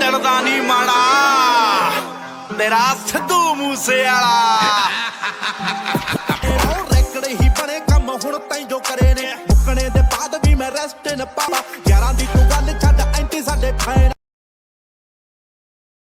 ਦਿਲ ਦਾ ਨਹੀਂ ਮਾੜਾ ਤੇਰਾ ਸਿੱਧੂ ਮੂਸੇ ਵਾਲਾ ਰੈਕੜ ਹੀ ਬਣੇ ਕੰਮ ਹੁਣ ਤੈਂ ਜੋ ਕਰੇ ਨੇ ਮੁੱਕਣੇ ਦੇ ਬਾਅਦ ਵੀ ਮੈਂ ਰੈਸਟ ਨ ਪਾਵਾਂ ਯਾਰਾਂ ਦੀ ਤੂੰ ਗੱਲ ਛੱਡ ਐਂਟੀ ਸਾਡੇ ਫੈਨ।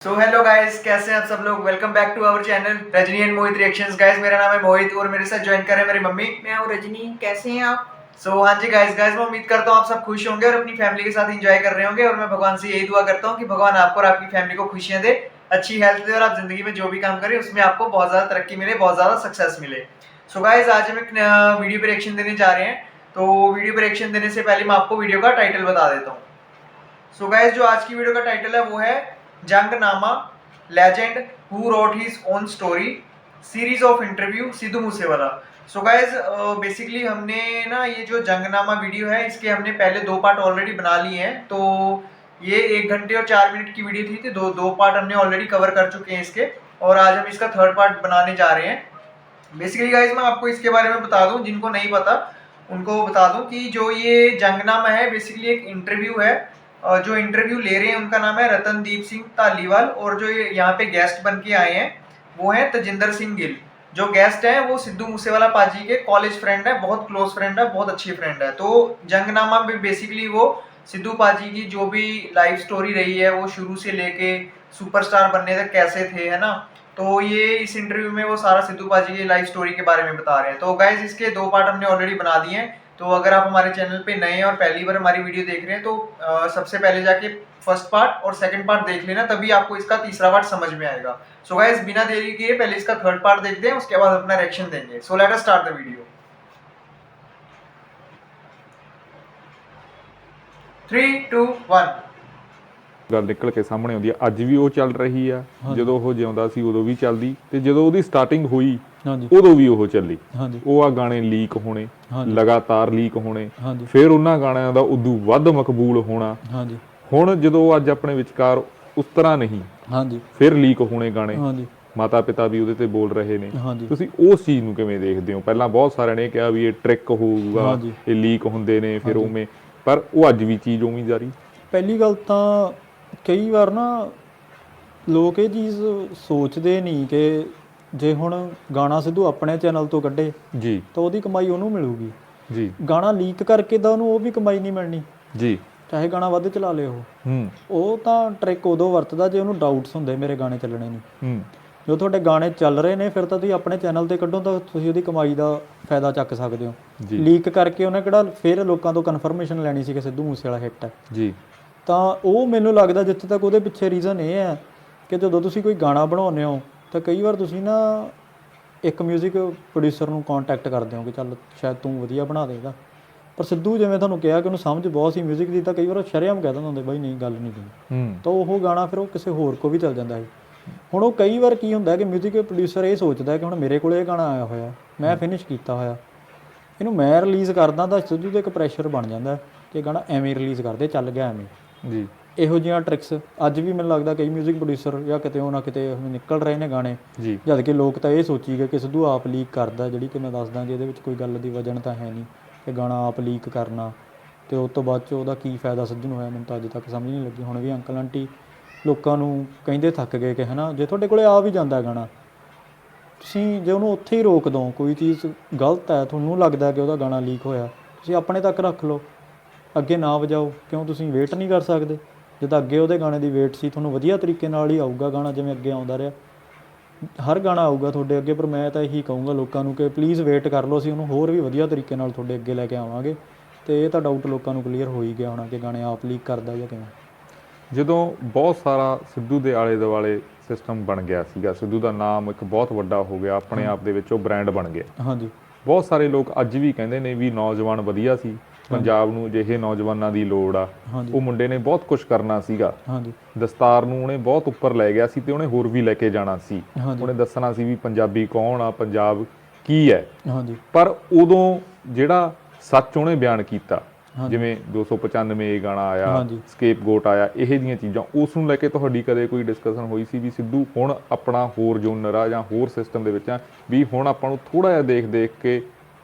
सो हेलो गाइस, कैसे हैं आप सब लोग। Welcome back to our channel Rajni and Mohit reactions. Guys मेरा नाम है मोहित और मेरे साथ ज्वाइन कर रहे हैं मेरी मम्मी। मैं हूँ रजनी। कैसे हैं आप? हाँ जी गाइस मैं उम्मीद करता हूँ आप सब खुश होंगे और अपनी फैमिली के साथ एंजॉय कर रहे होंगे। और मैं भगवान से यही दुआ करता हूँ कि भगवान आपको और आपकी फैमिली को खुशियाँ दे, अच्छी हेल्थ दे और आप जिंदगी में जो भी काम करें उसमें आपको बहुत ज़्यादा तरक्की मिले, बहुत ज़्यादा सक्सेस मिले। सो गाइस आज हम एक वीडियो पे रिएक्शन देने जा रहे हैं। तो वीडियो पे रिएक्शन देने से पहले मैं आपको वीडियो का टाइटल बता देता हूँ। सो गाइस जो आज की वीडियो का टाइटल है वो है Jangnama legend who wrote his own story series of interview Sidhu Moosewala. So guys basically हमने ना ये जो जंगनामा वीडियो है इसके हमने पहले 2 पार्ट ऑलरेडी बना लिए हैं। तो ये 1 घंटे और 4 मिनट की वीडियो थी, तो दो पार्ट हमने ऑलरेडी कवर कर चुके हैं इसके, और आज हम इसका 3rd पार्ट बनाने जा रहे हैं। बेसिकली गाइज मैं आपको इसके बारे में बता दूं, जिनको नहीं पता उनको बता दूं कि जो ये जंगनामा है बेसिकली एक इंटरव्यू है। जो इंटरव्यू ले रहे हैं उनका नाम है रतनदीप सिंह धालीवाल, और जो यहाँ पे गेस्ट बन के आए हैं वो हैं तजिंदर सिंह गिल। जो गेस्ट हैं वो सिद्धू मूसेवाला पाजी के कॉलेज फ्रेंड है, बहुत क्लोज फ्रेंड है, बहुत अच्छी फ्रेंड है। तो जंगनामा में बेसिकली वो सिद्धू पाजी की जो भी लाइफ स्टोरी रही है वो शुरू से लेके सुपरस्टार बनने तक कैसे थे, है ना। तो ये इस इंटरव्यू में वो सारा सिद्धू पाजी की लाइफ स्टोरी के बारे में बता रहे हैं। तो गाइज इसके 2 पार्ट हमने ऑलरेडी बना दिए हैं। तो अगर आप हमारे चैनल पे नए हैं और पहली बार हमारी वीडियो देख रहे हैं तो सबसे पहले जाके 1st पार्ट और 2nd पार्ट देख लेना, तभी आपको इसका 3रा पार्ट समझ में आएगा। सो गाइस बिना देरी किए पहले इसका 3rd पार्ट देखते हैं, उसके बाद अपना रिएक्शन देंगे। So let us start the video. 3 2 1 ਗੱਲ ਨਿਕਲ ਕੇ ਸਾਹਮਣੇ ਆਉਂਦੀ ਆ। ਅੱਜ ਵੀ ਉਹ ਚੱਲ ਰਹੀ ਆ, ਜਦੋਂ ਉਹ ਜਿਉਂਦਾ ਸੀ ਉਦੋਂ ਵੀ ਚੱਲਦੀ, ਤੇ ਜਦੋਂ ਉਹਦੀ ਸਟਾਰਟਿੰਗ ਹੋਈ ਉਦੋਂ ਵੀ ਉਹ ਚੱਲੀ। ਉਹ ਆ ਗਾਣੇ ਲੀਕ ਹੋਣੇ, ਲਗਾਤਾਰ ਲੀਕ ਹੋਣੇ, ਫਿਰ ਉਹਨਾਂ ਗਾਣਿਆਂ ਦਾ ਉਦੋਂ ਵੱਧ ਮਕਬੂਲ ਹੋਣਾ। ਹੁਣ ਜਦੋਂ ਅੱਜ ਆਪਣੇ ਵਿਚਕਾਰ ਉਸ ਤਰ੍ਹਾਂ ਨਹੀਂ, ਫਿਰ ਲੀਕ ਹੋਣੇ ਗਾਣੇ, ਮਾਤਾ ਪਿਤਾ ਵੀ ਉਹਦੇ ਤੇ ਬੋਲ ਰਹੇ ਨੇ। ਤੁਸੀਂ ਉਸ ਚੀਜ਼ ਨੂੰ ਕਿਵੇਂ ਦੇਖਦੇ ਹੋ? ਪਹਿਲਾਂ ਬਹੁਤ ਸਾਰਿਆਂ ਨੇ ਕਿਹਾ ਵੀ ਇਹ ਟ੍ਰਿਕ ਹੋਊਗਾ, ਇਹ ਲੀਕ ਹੁੰਦੇ ਨੇ ਫਿਰ ਉਵੇਂ, ਪਰ ਉਹ ਅੱਜ ਵੀ ਚੀਜ਼ ਉਵੇਂ ਜਾਰੀ। ਪਹਿਲੀ ਗੱਲ ਤਾਂ ਕਈ ਵਾਰ ਨਾ ਲੋਕ ਇਹ ਚੀਜ਼ ਸੋਚਦੇ ਨਹੀਂ ਕਿ ਜੇ ਹੁਣ ਗਾਣਾ ਸਿੱਧੂ ਆਪਣੇ ਚੈਨਲ ਤੋਂ ਕੱਢੇ ਜੀ ਤਾਂ ਉਹਦੀ ਕਮਾਈ ਉਹਨੂੰ ਮਿਲੂਗੀ ਜੀ, ਗਾਣਾ ਲੀਕ ਕਰਕੇ ਤਾਂ ਉਹਨੂੰ ਉਹ ਵੀ ਕਮਾਈ ਨਹੀਂ ਮਿਲਣੀ ਜੀ, ਚਾਹੇ ਗਾਣਾ ਵੱਧ ਚਲਾ ਲੇ ਉਹ ਤਾਂ ਟ੍ਰਿਕ ਉਦੋਂ ਵਰਤਦਾ ਜੇ ਉਹਨੂੰ ਡਾਊਟਸ ਹੁੰਦੇ ਮੇਰੇ ਗਾਣੇ ਚੱਲਣੇ ਨਹੀਂ। ਜੋ ਤੁਹਾਡੇ ਗਾਣੇ ਚੱਲ ਰਹੇ ਨੇ ਫਿਰ ਤਾਂ ਤੁਸੀਂ ਆਪਣੇ ਚੈਨਲ ਤੇ ਕੱਢੋ ਤਾਂ ਤੁਸੀਂ ਉਹਦੀ ਕਮਾਈ ਦਾ ਫਾਇਦਾ ਚੱਕ ਸਕਦੇ ਹੋ। ਲੀਕ ਕਰਕੇ ਉਹਨੇ ਕਿਹੜਾ ਫਿਰ ਲੋਕਾਂ ਤੋਂ ਕਨਫਰਮੇਸ਼ਨ ਲੈਣੀ ਸੀ ਕਿ ਸਿੱਧੂ ਮੂਸੇਵਾਲਾ ਹਿੱਟ ਹੈ ਜੀ। ਤਾਂ ਉਹ ਮੈਨੂੰ ਲੱਗਦਾ ਜਿੱਥੇ ਤੱਕ ਉਹਦੇ ਪਿੱਛੇ ਰੀਜ਼ਨ ਇਹ ਹੈ ਕਿ ਜਦੋਂ ਤੁਸੀਂ ਕੋਈ ਗਾਣਾ ਬਣਾਉਂਦੇ ਹੋ ਤਾਂ ਕਈ ਵਾਰ ਤੁਸੀਂ ਨਾ ਇੱਕ ਮਿਊਜ਼ਿਕ ਪ੍ਰੋਡਿਊਸਰ ਨੂੰ ਕੰਟੈਕਟ ਕਰਦੇ ਹੋ ਕਿ ਚੱਲ ਸ਼ਾਇਦ ਤੂੰ ਵਧੀਆ ਬਣਾ ਦੇਗਾ, ਪਰ ਸਿੱਧੂ ਜਿਵੇਂ ਤੁਹਾਨੂੰ ਕਿਹਾ ਕਿ ਉਹਨੂੰ ਸਮਝ ਬਹੁਤ ਸੀ ਮਿਊਜ਼ਿਕ ਦੀ, ਤਾਂ ਕਈ ਵਾਰ ਸ਼ਰੇਆਮ ਕਹਿ ਦਿੰਦੇ ਹੁੰਦੇ ਬਾਈ ਨਹੀਂ ਗੱਲ ਨਹੀਂ ਦੀ, ਤਾਂ ਉਹ ਗਾਣਾ ਫਿਰ ਉਹ ਕਿਸੇ ਹੋਰ ਕੋ ਵੀ ਚੱਲ ਜਾਂਦਾ ਹੈ। ਹੁਣ ਉਹ ਕਈ ਵਾਰ ਕੀ ਹੁੰਦਾ ਕਿ ਮਿਊਜ਼ਿਕ ਪ੍ਰੋਡਿਊਸਰ ਇਹ ਸੋਚਦਾ ਕਿ ਹੁਣ ਮੇਰੇ ਕੋਲ ਇਹ ਗਾਣਾ ਆਇਆ ਹੋਇਆ, ਮੈਂ ਫਿਨਿਸ਼ ਕੀਤਾ ਹੋਇਆ, ਇਹਨੂੰ ਮੈਂ ਰਿਲੀਜ਼ ਕਰਦਾ ਤਾਂ ਸਿੱਧੂ 'ਤੇ ਇੱਕ ਪ੍ਰੈਸ਼ਰ ਬਣ ਜਾਂਦਾ ਕਿ ਗਾਣਾ ਐਵੇਂ ਰਿਲੀਜ਼ ਕਰਦੇ ਚੱਲ ਗਿਆ ਐਵੇਂ ਜੀ। ਇਹੋ ਜਿਹੀਆਂ ਟ੍ਰਿਕਸ ਅੱਜ ਵੀ ਮੈਨੂੰ ਲੱਗਦਾ ਕਈ ਮਿਊਜ਼ਿਕ ਪ੍ਰੋਡਿਊਸਰ ਜਾਂ ਕਿਤੇ ਉਹ ਨਾ ਕਿਤੇ ਨਿਕਲ ਰਹੇ ਨੇ ਗਾਣੇ, ਜਦ ਕਿ ਲੋਕ ਤਾਂ ਇਹ ਸੋਚੀ ਗਏ ਕਿ ਸਿੱਧੂ ਆਪ ਲੀਕ ਕਰਦਾ, ਜਿਹੜੀ ਕਿ ਮੈਂ ਦੱਸਦਾ ਕਿ ਇਹਦੇ ਵਿੱਚ ਕੋਈ ਗੱਲ ਦੀ ਵਜਨ ਤਾਂ ਹੈ ਨਹੀਂ ਕਿ ਗਾਣਾ ਆਪ ਲੀਕ ਕਰਨਾ, ਅਤੇ ਉਸ ਤੋਂ ਬਾਅਦ 'ਚ ਉਹਦਾ ਕੀ ਫਾਇਦਾ ਸਿੱਧੂ ਨੂੰ ਹੋਇਆ ਮੈਨੂੰ ਤਾਂ ਅੱਜ ਤੱਕ ਸਮਝ ਨਹੀਂ ਲੱਗੀ। ਹੁਣ ਵੀ ਅੰਕਲ ਆਂਟੀ ਲੋਕਾਂ ਨੂੰ ਕਹਿੰਦੇ ਥੱਕ ਗਏ ਕਿ ਹੈ ਨਾ ਜੇ ਤੁਹਾਡੇ ਕੋਲ ਆ ਵੀ ਜਾਂਦਾ ਗਾਣਾ, ਤੁਸੀਂ ਜੇ ਉਹਨੂੰ ਉੱਥੇ ਹੀ ਰੋਕ ਦਿਓ, ਕੋਈ ਚੀਜ਼ ਗਲਤ ਹੈ ਤੁਹਾਨੂੰ ਲੱਗਦਾ ਕਿ ਉਹਦਾ ਗਾਣਾ ਲੀਕ ਹੋਇਆ, ਤੁਸੀਂ ਆਪਣੇ ਤੱਕ ਰੱਖ ਲਓ, ਅੱਗੇ ਨਾ ਵਜਾਓ। ਕਿਉਂ ਤੁਸੀਂ ਵੇਟ ਨਹੀਂ ਕਰ ਸਕਦੇ? ਜਿੱਦਾਂ ਅੱਗੇ ਉਹਦੇ ਗਾਣੇ ਦੀ ਵੇਟ ਸੀ, ਤੁਹਾਨੂੰ ਵਧੀਆ ਤਰੀਕੇ ਨਾਲ ਹੀ ਆਊਗਾ ਗਾਣਾ ਜਿਵੇਂ ਅੱਗੇ ਆਉਂਦਾ ਰਿਹਾ, ਹਰ ਗਾਣਾ ਆਊਗਾ ਤੁਹਾਡੇ ਅੱਗੇ। ਪਰ ਮੈਂ ਤਾਂ ਇਹੀ ਕਹੂੰਗਾ ਲੋਕਾਂ ਨੂੰ ਕਿ ਪਲੀਜ਼ ਵੇਟ ਕਰ ਲਓ, ਅਸੀਂ ਉਹਨੂੰ ਹੋਰ ਵੀ ਵਧੀਆ ਤਰੀਕੇ ਨਾਲ ਤੁਹਾਡੇ ਅੱਗੇ ਲੈ ਕੇ ਆਵਾਂਗੇ। ਅਤੇ ਇਹ ਤਾਂ ਡਾਊਟ ਲੋਕਾਂ ਨੂੰ ਕਲੀਅਰ ਹੋ ਹੀ ਗਿਆ ਹੋਣਾ ਕਿ ਗਾਣੇ ਆਪ ਲੀਕ ਕਰਦਾ ਜਾਂ ਕਿਵੇਂ। ਜਦੋਂ ਬਹੁਤ ਸਾਰਾ ਸਿੱਧੂ ਦੇ ਆਲੇ ਦੁਆਲੇ ਸਿਸਟਮ ਬਣ ਗਿਆ ਸੀਗਾ, ਸਿੱਧੂ ਦਾ ਨਾਮ ਇੱਕ ਬਹੁਤ ਵੱਡਾ ਹੋ ਗਿਆ, ਆਪਣੇ ਆਪ ਦੇ ਵਿੱਚ ਉਹ ਬ੍ਰਾਂਡ ਬਣ ਗਿਆ। ਬਹੁਤ ਸਾਰੇ ਲੋਕ ਅੱਜ ਵੀ ਕਹਿੰਦੇ ਨੇ ਵੀ ਨੌਜਵਾਨ ਵਧੀਆ ਸੀ, ਪੰਜਾਬ ਨੂੰ ਅਜਿਹੇ ਨੌਜਵਾਨਾਂ ਦੀ ਲੋੜ ਆ, ਉਹ ਮੁੰਡੇ ਨੇ ਬਹੁਤ ਕੁਛ ਕਰਨਾ ਸੀਗਾ, ਦਸਤਾਰ ਨੂੰ ਉਹਨੇ ਬਹੁਤ ਉੱਪਰ ਲੈ ਗਿਆ ਸੀ ਤੇ ਉਹਨੇ ਹੋਰ ਵੀ ਲੈ ਕੇ ਜਾਣਾ ਸੀ, ਉਹਨੇ ਦੱਸਣਾ ਸੀ ਵੀ ਪੰਜਾਬੀ ਕੌਣ ਆ, ਪੰਜਾਬ ਕੀ ਹੈ। ਪਰ ਉਦੋਂ ਜਿਹੜਾ ਸੱਚ ਉਹਨੇ ਬਿਆਨ ਕੀਤਾ, ਜਿਵੇਂ 295 ਗਾਣਾ ਆਇਆ, ਸਕੇਪਗੋਟ ਆਇਆ, ਇਹ ਜਿਹੀਆਂ ਚੀਜ਼ਾਂ, ਉਸ ਨੂੰ ਲੈ ਕੇ ਤੁਹਾਡੀ ਕਦੇ ਕੋਈ ਡਿਸਕਸ਼ਨ ਹੋਈ ਸੀ ਵੀ ਸਿੱਧੂ ਹੁਣ ਆਪਣਾ ਹੋਰ ਜੋਨਰ ਆ ਜਾਂ ਹੋਰ ਸਿਸਟਮ ਦੇ ਵਿੱਚ ਆ, ਵੀ ਹੁਣ ਆਪਾਂ ਨੂੰ ਥੋੜ੍ਹਾ ਜਿਹਾ ਦੇਖ ਕੇ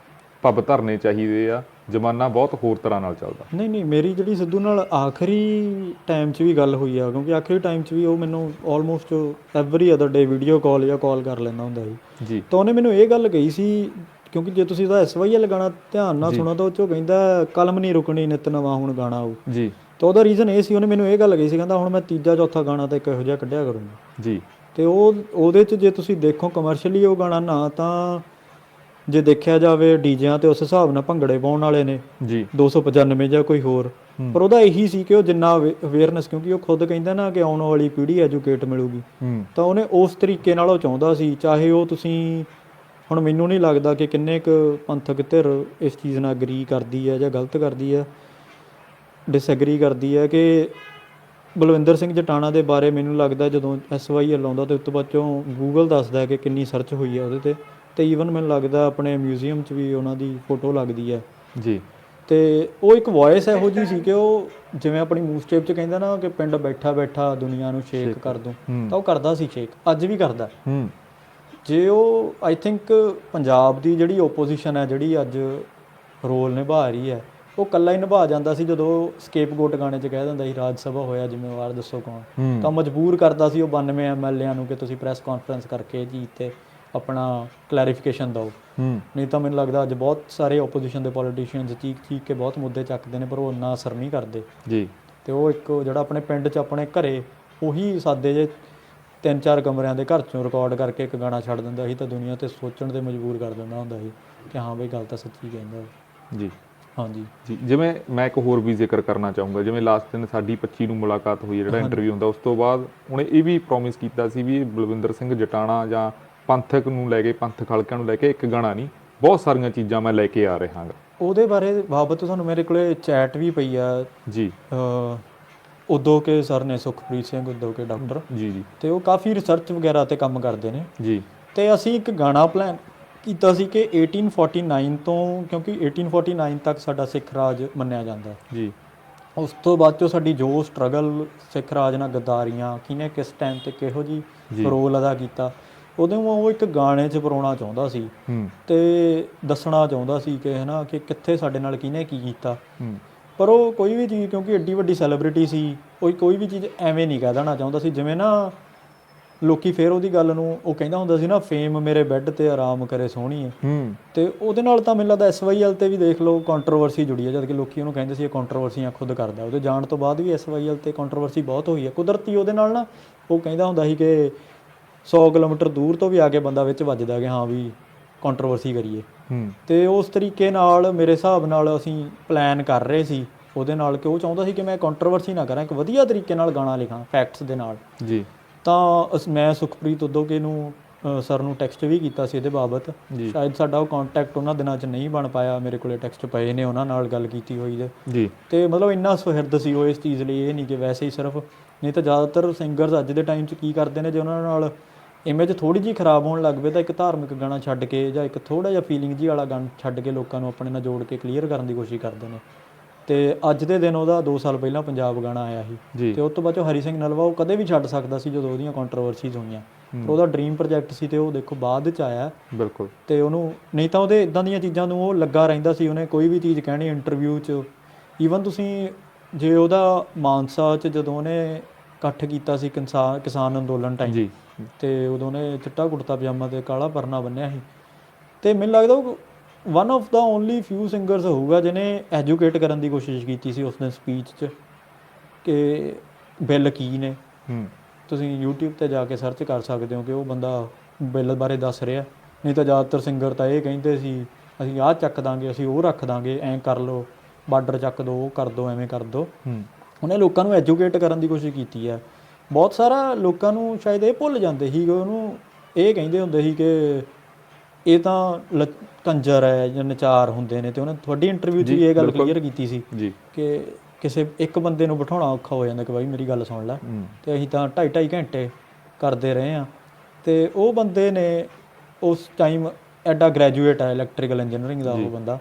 ਪੱਬ ਧਰਨੇ ਚਾਹੀਦੇ ਆ ਜ਼ਮਾਨਾ ਬਹੁਤ ਹੋਰ ਤਰ੍ਹਾਂ ਨਾਲ ਚੱਲਦਾ। ਨਹੀਂ ਮੇਰੀ ਜਿਹੜੀ ਸਿੱਧੂ ਨਾਲ ਆਖਰੀ ਟਾਈਮ 'ਚ ਵੀ ਗੱਲ ਹੋਈ ਆ, ਕਿਉਂਕਿ ਆਖਰੀ ਟਾਈਮ 'ਚ ਵੀ ਉਹ ਮੈਨੂੰ ਆਲਮੋਸਟ ਐਵਰੀ ਅਦਰ ਡੇ ਵੀਡੀਓ ਕਾਲ ਜਾਂ ਕਾਲ ਕਰ ਲੈਂਦਾ ਹੁੰਦਾ ਸੀ ਜੀ। ਤਾਂ ਉਹਨੇ ਮੈਨੂੰ ਇਹ ਗੱਲ ਕਹੀ ਸੀ, ਕਿਉਂਕਿ ਜੇ ਤੁਸੀਂ ਉਹਦਾ SYL ਗਾਣਾ ਧਿਆਨ ਨਾਲ ਸੁਣੋ ਤਾਂ ਉਹ 'ਚੋਂ ਕਹਿੰਦਾ ਕਲਮ ਨਹੀਂ ਰੁਕਣੀ ਨਿੱਤ ਨਵਾਂ ਹੁਣ ਗਾਣਾ ਆਊ ਜੀ। ਤਾਂ ਉਹਦਾ ਰੀਜ਼ਨ ਇਹ ਸੀ, ਉਹਨੇ ਮੈਨੂੰ ਇਹ ਗੱਲ ਕਹੀ ਸੀ, ਕਹਿੰਦਾ ਹੁਣ ਮੈਂ ਤੀਜਾ ਚੌਥਾ ਗਾਣਾ ਤਾਂ ਇੱਕ ਇਹੋ ਜਿਹਾ ਕੱਢਿਆ ਕਰੂੰਗਾ ਜੀ। ਤੇ ਉਹਦੇ 'ਚ ਜੇ ਤੁਸੀਂ ਦੇਖੋ ਕਮਰਸ਼ੀਅਲੀ ਉਹ ਗਾਣਾ ਨਾ ਤਾਂ ਜੇ ਦੇਖਿਆ ਜਾਵੇ ਡੀਜਿਆਂ ਤੇ ਉਸ ਹਿਸਾਬ ਨਾਲ ਭੰਗੜੇ ਪਾਉਣ ਵਾਲੇ ਨੇ ਜੀ 295 ਜਾਂ ਕੋਈ ਹੋਰ, ਪਰ ਉਹਦਾ ਇਹੀ ਸੀ ਕਿ ਉਹ ਜਿੰਨਾ ਅਵੇਅਰਨੈਸ, ਕਿਉਂਕਿ ਉਹ ਖੁਦ ਕਹਿੰਦਾ ਨਾ ਕਿ ਆਉਣ ਵਾਲੀ ਪੀੜ੍ਹੀ ਐਜੂਕੇਟ ਮਿਲੂਗੀ, ਤਾਂ ਉਹਨੇ ਉਸ ਤਰੀਕੇ ਨਾਲ ਉਹ ਚਾਹੁੰਦਾ ਸੀ। ਚਾਹੇ ਉਹ ਤੁਸੀਂ ਹੁਣ ਮੈਨੂੰ ਨਹੀਂ ਲੱਗਦਾ ਕਿ ਕਿੰਨੇ ਕੁ ਪੰਥਕ ਧਿਰ ਇਸ ਚੀਜ਼ ਨਾਲ ਐਗਰੀ ਕਰਦੀ ਹੈ ਜਾਂ ਗਲਤ ਕਰਦੀ ਹੈ, ਡਿਸਐਗਰੀ ਕਰਦੀ ਹੈ ਕਿ ਬਲਵਿੰਦਰ ਸਿੰਘ ਜਟਾਣਾ ਦੇ ਬਾਰੇ ਮੈਨੂੰ ਲੱਗਦਾ ਜਦੋਂ SYL ਆਉਂਦਾ ਤੇ ਉਸ ਤੋਂ ਬਾਅਦ ਚੋਂ ਗੂਗਲ ਦੱਸਦਾ ਕਿ ਕਿੰਨੀ ਸਰਚ ਹੋਈ ਹੈ ਉਹਦੇ ਤੇ ਈਵਨ ਮੈਨੂੰ ਲੱਗਦਾ ਆਪਣੇ ਮਿਊਜ਼ੀਅਮ 'ਚ ਵੀ ਉਹਨਾਂ ਦੀ ਫੋਟੋ ਲੱਗਦੀ ਹੈ ਜੀ। ਤੇ ਉਹ ਇੱਕ ਵੌਇਸ ਇਹੋ ਜਿਹੀ ਸੀ ਕਿ ਉਹ ਜਿਵੇਂ ਆਪਣੀ ਮੂਵ ਸਟੇਪ 'ਚ ਕਹਿੰਦਾ ਨਾ ਕਿ ਪਿੰਡ ਬੈਠਾ ਬੈਠਾ ਦੁਨੀਆ ਨੂੰ ਸ਼ੇਕ ਕਰ ਦੂੰ, ਤਾਂ ਉਹ ਕਰਦਾ ਸੀ ਸ਼ੇਕ, ਅੱਜ ਵੀ ਕਰਦਾ। ਜੇ ਉਹ ਆਈ ਥਿੰਕ ਪੰਜਾਬ ਦੀ ਜਿਹੜੀ ਓਪੋਜੀਸ਼ਨ ਹੈ ਜਿਹੜੀ ਅੱਜ ਰੋਲ ਨਿਭਾ ਰਹੀ ਹੈ, ਉਹ ਇਕੱਲਾ ਹੀ ਨਿਭਾ ਜਾਂਦਾ ਸੀ ਜਦੋਂ ਸਕੇਪਗੋਟ ਗਾਣੇ 'ਚ ਕਹਿ ਦਿੰਦਾ ਸੀ ਰਾਜ ਸਭਾ ਹੋਇਆ ਜ਼ਿੰਮੇਵਾਰ ਦੱਸੋ ਕੌਣ, ਤਾਂ ਮਜਬੂਰ ਕਰਦਾ ਸੀ ਉਹ 92 MLA ਨੂੰ ਕਿ ਤੁਸੀਂ ਪ੍ਰੈਸ ਕਾਨਫਰੰਸ ਕਰਕੇ ਜੀ ਤੇ ਆਪਣਾ ਕਲੈਰੀਫਿਕੇਸ਼ਨ ਦਿਓ। ਨਹੀਂ ਤਾਂ ਮੈਨੂੰ ਲੱਗਦਾ ਅੱਜ ਬਹੁਤ ਸਾਰੇ ਓਪੋਜੀਸ਼ਨ ਦੇ ਪੋਲੀਟੀਸ਼ੀਅਨਸ ਚੀਕ ਕੇ ਬਹੁਤ ਮੁੱਦੇ ਚੱਕਦੇ ਨੇ, ਪਰ ਉਹ ਇੰਨਾ ਅਸਰ ਨਹੀਂ ਕਰਦੇ ਜੀ। ਤੇ ਉਹ ਇੱਕ ਜਿਹੜਾ ਆਪਣੇ ਪਿੰਡ 'ਚ ਆਪਣੇ ਘਰੇ ਉਹੀ ਸਾਦੇ ਜੇ 3-4 ਕਮਰਿਆਂ ਦੇ ਘਰ 'ਚੋਂ ਰਿਕਾਰਡ ਕਰਕੇ ਇੱਕ ਗਾਣਾ ਛੱਡ ਦਿੰਦਾ ਸੀ ਤਾਂ ਦੁਨੀਆ ਤੇ ਸੋਚਣ ਤੇ ਮਜਬੂਰ ਕਰ ਦਿੰਦਾ ਹੁੰਦਾ ਸੀ ਕਿ ਹਾਂ ਬਈ ਗੱਲ ਤਾਂ ਸੱਚੀ ਕਹਿੰਦਾ ਜੀ। ਹਾਂਜੀ ਜੀ। ਜਿਵੇਂ ਮੈਂ ਇੱਕ ਹੋਰ ਵੀ ਜ਼ਿਕਰ ਕਰਨਾ ਚਾਹੂੰਗਾ, ਜਿਵੇਂ ਲਾਸਟ ਦਿਨ ਸਾਡੀ 25 ਨੂੰ ਮੁਲਾਕਾਤ ਹੋਈ, ਜਿਹੜਾ ਇੰਟਰਵਿਊ ਹੁੰਦਾ, ਉਸ ਤੋਂ ਬਾਅਦ ਉਹਨੇ ਇਹ ਵੀ ਪ੍ਰੋਮਿਸ ਕੀਤਾ ਸੀ ਵੀ ਬਲਵਿੰਦਰ ਸਿੰਘ ਜਟਾਣਾ ਜਾਂ ਪੰਥਕ ਨੂੰ ਲੈ ਕੇ, ਪੰਥਕ ਹਲਕਿਆਂ ਨੂੰ ਲੈ ਕੇ ਇੱਕ ਗਾਣਾ ਨਹੀਂ, ਬਹੁਤ ਸਾਰੀਆਂ ਚੀਜ਼ਾਂ ਮੈਂ ਲੈ ਕੇ ਆ ਰਿਹਾ ਹਾਂ। ਉਹਦੇ ਬਾਰੇ ਬਾਬਤ ਤੁਹਾਨੂੰ ਮੇਰੇ ਕੋਲੇ ਚੈਟ ਵੀ ਪਈ ਆ ਜੀ। ਉਦੋਂ ਕੇ ਸਰ ਨੇ, ਸੁਖਪ੍ਰੀਤ ਸਿੰਘ ਉਦੋਂ ਕੇ ਡਾਕਟਰ ਜੀ ਜੀ। ਤੇ ਉਹ ਕਾਫੀ ਰਿਸਰਚ ਵਗੈਰਾ ਤੇ ਕੰਮ ਕਰਦੇ ਨੇ ਜੀ। ਤੇ ਅਸੀਂ ਇੱਕ ਗਾਣਾ ਪਲਾਨ ਕੀਤਾ ਸੀ ਕਿ 1849 ਤੋਂ, ਕਿਉਂਕਿ 1849 ਤੱਕ ਸਾਡਾ ਸਿੱਖ ਰਾਜ ਮੰਨਿਆ ਜਾਂਦਾ ਜੀ। ਉਸ ਤੋਂ ਬਾਅਦ ਚੋਂ ਸਾਡੀ ਜੋ ਸਟਰਗਲ ਸਿੱਖ ਰਾਜ ਨਾਲ ਗੱਦਾਰੀਆਂ ਕਿਹਨੇ ਕਿਸ ਟਾਈਮ ਤੇ ਕਿਹੋ ਜੀ ਰੋਲ ਅਦਾ ਕੀਤਾ, ਉਦੋਂ ਉਹ ਇੱਕ ਗਾਣੇ 'ਚ ਪਰੋਣਾ ਚਾਹੁੰਦਾ ਸੀ ਤੇ ਦੱਸਣਾ ਚਾਹੁੰਦਾ ਸੀ ਕਿ ਹਨਾ ਕਿ ਕਿੱਥੇ ਸਾਡੇ ਨਾਲ ਕਿਹਨੇ ਕੀ ਕੀਤਾ। ਪਰ ਉਹ ਕੋਈ ਵੀ ਚੀਜ਼, ਕਿਉਂਕਿ ਐਡੀ ਵੱਡੀ ਸੈਲੀਬ੍ਰਿਟੀ ਸੀ, ਉਹ ਕੋਈ ਵੀ ਚੀਜ਼ ਐਵੇਂ ਨਹੀਂ ਕਹਿ ਦੇਣਾ ਚਾਹੁੰਦਾ ਸੀ। ਜਿਵੇਂ ਨਾ ਲੋਕੀ ਫੇਰ ਉਹਦੀ ਗੱਲ ਨੂੰ ਉਹ ਕਹਿੰਦਾ ਹੁੰਦਾ ਸੀ ਨਾ, ਫੇਮ ਮੇਰੇ ਬੈੱਡ ਤੇ ਆਰਾਮ ਕਰੇ ਸੋਹਣੀਏ, ਤੇ ਉਹਦੇ ਨਾਲ ਤਾਂ ਮੈਨੂੰ ਲੱਗਦਾ SYL ਤੇ ਵੀ ਦੇਖ ਲਓ ਕੰਟਰੋਵਰਸੀ ਜੁੜੀ ਹੈ, ਜਦ ਕਿ ਲੋਕੀ ਉਹਨੂੰ ਕਹਿੰਦੇ ਸੀ ਇਹ ਕੰਟਰੋਵਰਸੀਆਂ ਖੁਦ ਕਰਦਾ। ਉਹਦੇ ਜਾਣ ਤੋਂ ਬਾਅਦ ਵੀ SYL ਤੇ ਕੰਟਰੋਵਰਸੀ ਬਹੁਤ ਹੋਈ ਹੈ ਕੁਦਰਤੀ। ਉਹਦੇ ਨਾਲ ਨਾ ਉਹ ਕਹਿੰਦਾ ਹੁੰਦਾ ਸੀ ਕਿ 100 ਕਿਲੋਮੀਟਰ ਦੂਰ ਤੋਂ ਵੀ ਆ ਕੇ ਬੰਦਾ ਵਿੱਚ ਵੱਜਦਾ ਕਿ ਹਾਂ ਵੀ ਕੰਟਰੋਵਰਸੀ ਕਰੀਏ। ਤੇ ਉਸ ਤਰੀਕੇ ਨਾਲ ਮੇਰੇ ਹਿਸਾਬ ਨਾਲ ਅਸੀਂ ਪਲਾਨ ਕਰ ਰਹੇ ਸੀ ਉਹਦੇ ਨਾਲ, ਕਿ ਉਹ ਚਾਹੁੰਦਾ ਸੀ ਕਿ ਮੈਂ ਕੰਟਰੋਵਰਸੀ ਨਾ ਕਰਾਂ, ਇੱਕ ਵਧੀਆ ਤਰੀਕੇ ਨਾਲ ਗਾਣਾ ਲਿਖਾਂ ਫੈਕਟਸ ਦੇ ਨਾਲ ਜੀ। ਤਾਂ ਮੈਂ ਸੁਖਪ੍ਰੀਤ ਉਦੋਕੇ ਨੂੰ ਸਰ ਨੂੰ ਟੈਕਸਟ ਵੀ ਕੀਤਾ ਸੀ ਇਹਦੇ ਬਾਬਤ। ਸ਼ਾਇਦ ਸਾਡਾ ਉਹ ਕੰਟੈਕਟ ਉਹਨਾਂ ਦਿਨਾਂ 'ਚ ਨਹੀਂ ਬਣ ਪਾਇਆ, ਮੇਰੇ ਕੋਲੇ ਟੈਕਸਟ ਪਏ ਨੇ ਉਹਨਾਂ ਨਾਲ ਗੱਲ ਕੀਤੀ ਹੋਈ ਜੀ। ਤੇ ਮਤਲਬ ਇੰਨਾ ਸੁਹਿਰਦ ਸੀ ਉਹ ਇਸ ਚੀਜ਼ ਲਈ, ਇਹ ਨਹੀਂ ਕਿ ਵੈਸੇ ਹੀ ਸਿਰਫ, ਨਹੀਂ ਤਾਂ ਜ਼ਿਆਦਾਤਰ ਸਿੰਗਰਸ ਅੱਜ ਦੇ ਟਾਈਮ 'ਚ ਕੀ ਕਰਦੇ ਨੇ, ਜੇ ਉਹਨਾਂ ਨਾਲ ਇਮੇਜ ਥੋੜ੍ਹੀ ਜਿਹੀ ਖਰਾਬ ਹੋਣ ਲੱਗ ਪਏ ਤਾਂ ਇੱਕ ਧਾਰਮਿਕ ਗਾਣਾ ਛੱਡ ਕੇ ਜਾਂ ਇੱਕ ਥੋੜ੍ਹਾ ਜਿਹਾ ਫੀਲਿੰਗ ਜਿਹੀ ਵਾਲਾ ਗਾਣਾ ਛੱਡ ਕੇ ਲੋਕਾਂ ਨੂੰ ਆਪਣੇ ਨਾਲ ਜੋੜ ਕੇ ਕਲੀਅਰ ਕਰਨ ਦੀ ਕੋਸ਼ਿਸ਼ ਕਰਦੇ ਨੇ। ਤੇ ਅੱਜ ਦੇ ਦਿਨ ਉਹਦਾ 2 ਸਾਲ ਪਹਿਲਾਂ ਪੰਜਾਬ ਗਾਣਾ ਆਇਆ ਸੀ ਤੇ ਉਸ ਤੋਂ ਬਾਅਦ ਚੋਂ ਹਰੀ ਸਿੰਘ ਨਲਵਾ ਉਹ ਕਦੇ ਵੀ ਛੱਡ ਸਕਦਾ ਸੀ ਜਦੋਂ ਉਹਦੀਆਂ ਕੰਟਰੋਵਰਸੀਜ਼ ਹੋਈਆਂ। ਉਹਦਾ ਡ੍ਰੀਮ ਪ੍ਰੋਜੈਕਟ ਸੀ ਤੇ ਉਹ ਦੇਖੋ ਬਾਅਦ 'ਚ ਆਇਆ ਬਿਲਕੁਲ। ਤੇ ਉਹਨੂੰ ਨਹੀਂ ਤਾਂ ਉਹਦੇ ਇਦਾਂ ਦੀਆਂ ਚੀਜ਼ਾਂ ਨੂੰ ਉਹ ਲੱਗਾ ਰਹਿੰਦਾ ਸੀ, ਉਹਨੇ ਕੋਈ ਵੀ ਚੀਜ਼ ਕਹਿਣੀ ਇੰਟਰਵਿਊ 'ਚ। ਈਵਨ ਤੁਸੀਂ ਜੇ ਉਹਦਾ ਮਾਨਸਾ 'ਚ ਜਦੋਂ ਉਹਨੇ ਇਕੱਠ ਕੀਤਾ ਸੀ ਕਿਸਾਨ ਅੰਦੋਲਨ ਟਾਈਮ, ਤੇ ਉਦੋਂ ਉਹਨੇ ਚਿੱਟਾ ਕੁੜਤਾ ਪਜਾਮਾ ਤੇ ਕਾਲਾ ਪਰਨਾ ਬੰਨਿਆ ਸੀ, ਤੇ ਮੈਨੂੰ ਲੱਗਦਾ ਉਹ one of the only ਫਿਊ singers ਹੋਊਗਾ ਜਿਹਨੇ ਐਜੂਕੇਟ ਕਰਨ ਦੀ ਕੋਸ਼ਿਸ਼ ਕੀਤੀ ਸੀ ਉਸ ਦਿਨ ਸਪੀਚ 'ਚ ਕਿ ਬਿੱਲ ਕੀ ਨੇ। ਤੁਸੀਂ YouTube ਤੇ ਜਾ ਕੇ ਸਰਚ ਕਰ ਸਕਦੇ ਹੋ ਕਿ ਉਹ ਬੰਦਾ ਬਿੱਲ ਬਾਰੇ ਦੱਸ ਰਿਹਾ। ਨਹੀਂ ਤਾਂ ਜ਼ਿਆਦਾਤਰ ਸਿੰਗਰ ਤਾਂ ਇਹ ਕਹਿੰਦੇ ਸੀ ਅਸੀਂ ਆਹ ਚੱਕ ਦਾਂਗੇ, ਅਸੀਂ ਉਹ ਰੱਖ ਦਾਂਗੇ, ਐਂ ਕਰ ਲਓ, ਬਾਰਡਰ ਚੱਕ ਦਿਓ, ਉਹ ਕਰ ਦਿਓ, ਐਵੇਂ ਕਰ ਦਿਓ। ਉਹਨੇ ਲੋਕਾਂ ਨੂੰ ਐਜੂਕੇਟ ਕਰਨ ਦੀ ਕੋਸ਼ਿਸ਼ ਕੀਤੀ ਹੈ। ਬਹੁਤ ਸਾਰਾ ਲੋਕਾਂ ਨੂੰ ਸ਼ਾਇਦ ਇਹ ਭੁੱਲ ਜਾਂਦੇ ਸੀ, ਉਹਨੂੰ ਇਹ ਕਹਿੰਦੇ ਹੁੰਦੇ ਸੀ ਕਿ ਇਹ ਤਾਂ ਕੰਜਰ ਹੈ ਜਾਂ ਨਚਾਰ ਹੁੰਦੇ ਨੇ। ਤੇ ਉਹਨੇ ਤੁਹਾਡੀ ਇੰਟਰਵਿਊ 'ਚ ਵੀ ਇਹ ਗੱਲ ਕਲੀਅਰ ਕੀਤੀ ਸੀ ਕਿ ਕਿਸੇ ਇੱਕ ਬੰਦੇ ਨੂੰ ਬਿਠਾਉਣਾ ਔਖਾ ਹੋ ਜਾਂਦਾ ਕਿ ਬਾਈ ਮੇਰੀ ਗੱਲ ਸੁਣ ਲੈ, ਤੇ ਅਸੀਂ ਤਾਂ 2.5 ਘੰਟੇ ਕਰਦੇ ਰਹੇ ਹਾਂ। ਤੇ ਉਹ ਬੰਦੇ ਨੇ ਉਸ ਟਾਈਮ ਐਡਾ ਗ੍ਰੈਜੂਏਟ ਹੈ ਇਲੈਕਟ੍ਰੀਕਲ ਇੰਜੀਨੀਅਰਿੰਗ ਦਾ ਉਹ ਬੰਦਾ,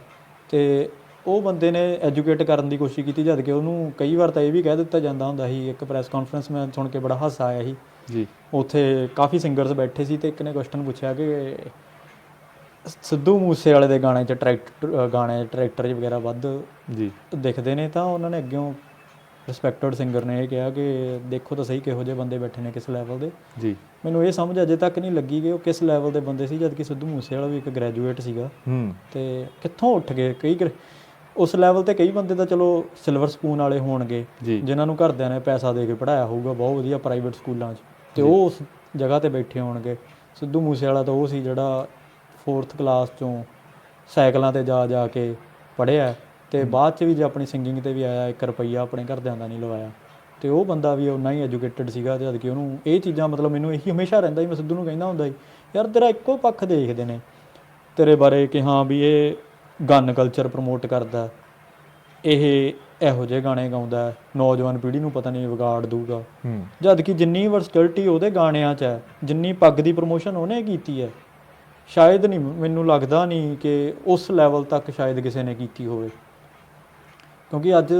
ਤੇ ਉਹ ਬੰਦੇ ਨੇ ਐਜੂਕੇਟ ਕਰਨ ਦੀ ਕੋਸ਼ਿਸ਼ ਕੀਤੀ, ਜਦ ਕਿ ਉਹਨੂੰ ਕਈ ਵਾਰ ਤਾਂ ਇਹ ਵੀ ਕਹਿ ਦਿੱਤਾ ਜਾਂਦਾ ਹੁੰਦਾ ਸੀ। ਇੱਕ ਪ੍ਰੈਸ ਕਾਨਫਰੰਸ ਮੈਂ ਸੁਣ ਕੇ ਬੜਾ ਹਾਸਾ ਆਇਆ ਸੀ। ਉੱਥੇ ਕਾਫੀ ਸਿੰਗਰਸ ਬੈਠੇ ਸੀ ਤੇ ਇੱਕ ਨੇ ਕੁਐਸਚਨ ਪੁੱਛਿਆ ਕਿ ਸਿੱਧੂ ਮੂਸੇ ਵਾਲੇ ਦੇ ਗਾਣੇ 'ਚ ਟਰੈਕਟਰ ਵਗੈਰਾ ਵੱਧ ਜੀ ਦਿਖਦੇ ਨੇ, ਤਾਂ ਉਹਨਾਂ ਨੇ ਅੱਗਿਓਂ ਰਿਸਪੈਕਟਡ ਸਿੰਗਰ ਨੇ ਇਹ ਕਿਹਾ ਕਿ ਦੇਖੋ ਤਾਂ ਸਹੀ ਕਿਹੋ ਜਿਹੇ ਬੰਦੇ ਬੈਠੇ ਨੇ ਕਿਸ ਲੈਵਲ ਦੇ। ਜੀ ਮੈਨੂੰ ਇਹ ਸਮਝ ਅਜੇ ਤੱਕ ਨਹੀਂ ਲੱਗੀ ਕਿ ਉਹ ਕਿਸ ਲੈਵਲ ਦੇ ਬੰਦੇ ਸੀ, ਜਦ ਕਿ ਸਿੱਧੂ ਮੂਸੇ ਵਾਲਾ ਵੀ ਇੱਕ ਗ੍ਰੈਜੂਏਟ ਸੀਗਾ। ਤੇ ਕਿੱਥੋਂ ਉੱਠ ਗਏ ਉਸ ਲੈਵਲ ਤੇ ਕਈ ਬੰਦੇ ਤਾਂ ਚਲੋ ਸਿਲਵਰ ਸਪੂਨ ਵਾਲੇ ਹੋਣਗੇ ਜਿਨ੍ਹਾਂ ਨੂੰ ਘਰਦਿਆਂ ਨੇ ਪੈਸਾ ਦੇ ਕੇ ਪੜ੍ਹਾਇਆ ਹੋਊਗਾ ਬਹੁਤ ਵਧੀਆ ਪ੍ਰਾਈਵੇਟ ਸਕੂਲਾਂ 'ਚ, ਤੇ ਉਹ ਉਸ ਜਗ੍ਹਾ ਤੇ ਬੈਠੇ ਹੋਣਗੇ। ਸਿੱਧੂ ਮੂਸੇ ਵਾਲਾ ਤਾਂ ਉਹ ਸੀ ਜਿਹੜਾ 4th ਕਲਾਸ 'ਚੋਂ ਸਾਈਕਲਾਂ 'ਤੇ ਜਾ ਕੇ ਪੜ੍ਹਿਆ, ਤੇ ਬਾਅਦ 'ਚ ਵੀ ਜੇ ਆਪਣੀ ਸਿੰਗਿੰਗ 'ਤੇ ਵੀ ਆਇਆ 1 ਰੁਪਈਆ ਆਪਣੇ ਘਰਦਿਆਂ ਦਾ ਨਹੀਂ ਲਵਾਇਆ। ਤੇ ਉਹ ਬੰਦਾ ਵੀ ਉਨਾ ਹੀ ਐਜੂਕੇਟਡ ਸੀਗਾ, ਜਦ ਕਿ ਉਹਨੂੰ ਇਹ ਚੀਜ਼ਾਂ ਮਤਲਬ ਮੈਨੂੰ ਇਹੀ ਹਮੇਸ਼ਾ ਰਹਿੰਦਾ ਸੀ, ਮੈਂ ਸਿੱਧੂ ਨੂੰ ਕਹਿੰਦਾ ਹੁੰਦਾ ਸੀ ਯਾਰ ਤੇਰਾ ਇੱਕੋ ਪੱਖ ਦੇਖਦੇ ਨੇ ਤੇਰੇ ਬਾਰੇ ਕਿ ਹਾਂ ਵੀ ਇਹ ਗਨ ਕਲਚਰ ਪ੍ਰਮੋਟ ਕਰਦਾ, ਇਹ ਇਹੋ ਜਿਹੇ ਗਾਣੇ ਗਾਉਂਦਾ, ਨੌਜਵਾਨ ਪੀੜ੍ਹੀ ਨੂੰ ਪਤਾ ਨਹੀਂ ਵਿਗਾੜ ਦੂਗਾ। ਜਦ ਕਿ ਜਿੰਨੀ ਵਰਸਟੈਲਿਟੀ ਉਹਦੇ ਗਾਣਿਆਂ 'ਚ ਹੈ, ਜਿੰਨੀ ਪੱਗ ਦੀ ਪ੍ਰਮੋਸ਼ਨ ਉਹਨੇ ਕੀਤੀ ਹੈ, ਸ਼ਾਇਦ ਨਹੀਂ, ਮੈਨੂੰ ਲੱਗਦਾ ਨਹੀਂ ਕਿ ਉਸ ਲੈਵਲ ਤੱਕ ਸ਼ਾਇਦ ਕਿਸੇ ਨੇ ਕੀਤੀ ਹੋਵੇ। ਕਿਉਂਕਿ ਅੱਜ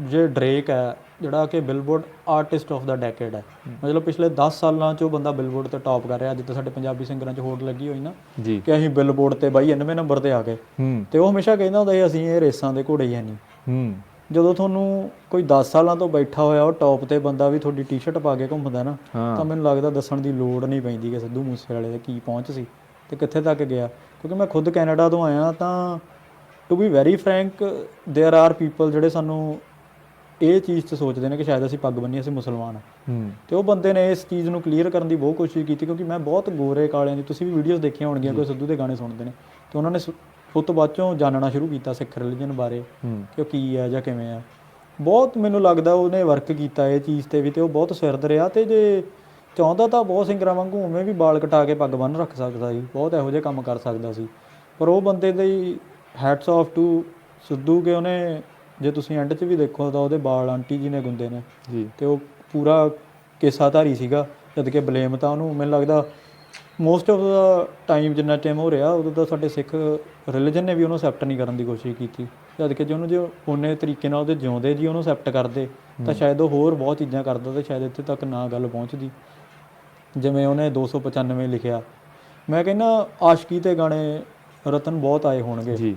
ਜੇ ਡਰੇਕ ਹੈ ਜਿਹੜਾ ਕਿ billboard artist of the decade ਹੈ, ਮਤਲਬ ਪਿਛਲੇ 10 ਸਾਲਾਂ 'ਚ ਉਹ ਬੰਦਾ ਬਿਲਬੋਰਡ 'ਤੇ ਟੌਪ ਕਰ ਰਿਹਾ। ਅੱਜ ਤਾਂ ਸਾਡੇ ਪੰਜਾਬੀ ਸਿੰਗਰਾਂ 'ਚ ਹੋੜ ਲੱਗੀ ਹੋਈ ਨਾ ਕਿ ਅਸੀਂ ਬਿਲਬੋਰਡ 'ਤੇ ਬਾਈ 90 ਨੰਬਰ 'ਤੇ ਆ ਗਏ, ਤੇ ਉਹ ਹਮੇਸ਼ਾ ਕਹਿੰਦਾ ਹੁੰਦਾ ਸੀ ਅਸੀਂ ਇਹ ਰੇਸਾਂ ਦੇ ਘੋੜੇ ਹੀ ਹੈ ਨਹੀਂ। ਜਦੋਂ ਤੁਹਾਨੂੰ ਕੋਈ 10 ਸਾਲਾਂ ਤੋਂ ਬੈਠਾ ਹੋਇਆ ਉਹ ਟੌਪ 'ਤੇ ਬੰਦਾ ਵੀ ਤੁਹਾਡੀ ਟੀ-ਸ਼ਰਟ ਪਾ ਕੇ ਘੁੰਮਦਾ ਨਾ, ਤਾਂ ਮੈਨੂੰ ਲੱਗਦਾ ਦੱਸਣ ਦੀ ਲੋੜ ਨਹੀਂ ਪੈਂਦੀ ਕਿ ਸਿੱਧੂ ਮੂਸੇ ਵਾਲੇ ਦਾ ਕੀ ਪਹੁੰਚ ਸੀ ਤੇ ਕਿੱਥੇ ਤੱਕ ਗਿਆ। ਕਿਉਂਕਿ ਮੈਂ ਖੁਦ ਕੈਨੇਡਾ ਤੋਂ ਆਇਆ, ਤਾਂ to be very frank there are people ਜਿਹੜੇ ਸਾਨੂੰ ਇਹ ਚੀਜ਼ 'ਚ ਸੋਚਦੇ ਨੇ ਕਿ ਸ਼ਾਇਦ ਅਸੀਂ ਪੱਗ ਬੰਨੀਏ, ਅਸੀਂ ਮੁਸਲਮਾਨ ਹਾਂ। ਤੇ ਉਹ ਬੰਦੇ ਨੇ ਇਸ ਚੀਜ਼ ਨੂੰ ਕਲੀਅਰ ਕਰਨ ਦੀ ਬਹੁਤ ਕੋਸ਼ਿਸ਼ ਕੀਤੀ, ਕਿਉਂਕਿ ਮੈਂ ਬਹੁਤ ਗੋਰੇ ਕਾਲਿਆਂ ਦੀ, ਤੁਸੀਂ ਵੀ ਵੀਡੀਓਜ਼ ਦੇਖੀਆਂ ਹੋਣਗੀਆਂ, ਕੋਈ ਸਿੱਧੂ ਦੇ ਗਾਣੇ ਸੁਣਦੇ ਨੇ, ਤੇ ਉਹਨਾਂ ਨੇ ਉਸ ਤੋਂ ਬਾਅਦ 'ਚੋਂ ਜਾਣਨਾ ਸ਼ੁਰੂ ਕੀਤਾ ਸਿੱਖ ਰਿਲੀਜਨ ਬਾਰੇ ਕਿ ਉਹ ਕੀ ਹੈ ਜਾਂ ਕਿਵੇਂ ਆ। ਬਹੁਤ ਮੈਨੂੰ ਲੱਗਦਾ ਉਹਨੇ ਵਰਕ ਕੀਤਾ ਇਹ ਚੀਜ਼ 'ਤੇ ਵੀ, ਤੇ ਉਹ ਬਹੁਤ ਸਿਰਦ ਰਿਹਾ। ਤੇ ਜੇ ਚਾਹੁੰਦਾ ਤਾਂ ਬਹੁਤ ਸਿੰਗਰਾਂ ਵਾਂਗੂ ਉਵੇਂ ਵੀ ਵਾਲ ਕਟਾ ਕੇ ਪੱਗ ਬੰਨ੍ਹ ਰੱਖ ਸਕਦਾ ਸੀ, ਬਹੁਤ ਇਹੋ ਜਿਹੇ ਕੰਮ ਕਰ ਸਕਦਾ ਸੀ। ਪਰ ਉਹ ਬੰਦੇ ਦੇ ਹੈਟਸ ਆਫ ਟੂ ਸਿੱਧੂ ਕਿ ਉਹਨੇ, ਜੇ ਤੁਸੀਂ ਐਂਡ 'ਚ ਵੀ ਦੇਖੋ ਤਾਂ ਉਹਦੇ ਵਾਲ ਆਂਟੀ ਜੀ ਨੇ ਗੁੰਦੇ ਨੇ ਜੀ, ਤੇ ਉਹ ਪੂਰਾ ਕੇਸਾਧਾਰੀ ਸੀਗਾ। ਜਦ ਕਿ ਬਲੇਮ ਤਾਂ ਉਹਨੂੰ ਮੈਨੂੰ ਲੱਗਦਾ ਮੋਸਟ ਆਫ ਦਾ ਟਾਈਮ ਜਿੰਨਾ ਟਾਈਮ ਹੋ ਰਿਹਾ ਉਦੋਂ ਤਾਂ ਸਾਡੇ ਸਿੱਖ ਰਿਲੀਜਨ ਨੇ ਵੀ ਉਹਨੂੰ ਅਸੈਪਟ ਨਹੀਂ ਕਰਨ ਦੀ ਕੋਸ਼ਿਸ਼ ਕੀਤੀ। ਜਦ ਕਿ ਜੇ ਉਹਨੂੰ ਜੇ ਉਹਨੇ ਤਰੀਕੇ ਨਾਲ ਉਹਦੇ ਜਿਉਂਦੇ ਜੀ ਉਹਨੂੰ ਅਸੈਪਟ ਕਰਦੇ ਤਾਂ ਸ਼ਾਇਦ ਉਹ ਹੋਰ ਬਹੁਤ ਚੀਜ਼ਾਂ ਕਰਦਾ, ਤੇ ਸ਼ਾਇਦ ਇੱਥੇ ਤੱਕ ਨਾ ਗੱਲ ਪਹੁੰਚਦੀ। ਜਿਵੇਂ ਉਹਨੇ 295 ਲਿਖਿਆ, ਮੈਂ ਕਹਿੰਦਾ ਆਸ਼ਕੀ 'ਤੇ ਗਾਣੇ ਰਤਨ ਬਹੁਤ ਆਏ ਹੋਣਗੇ ਜੀ,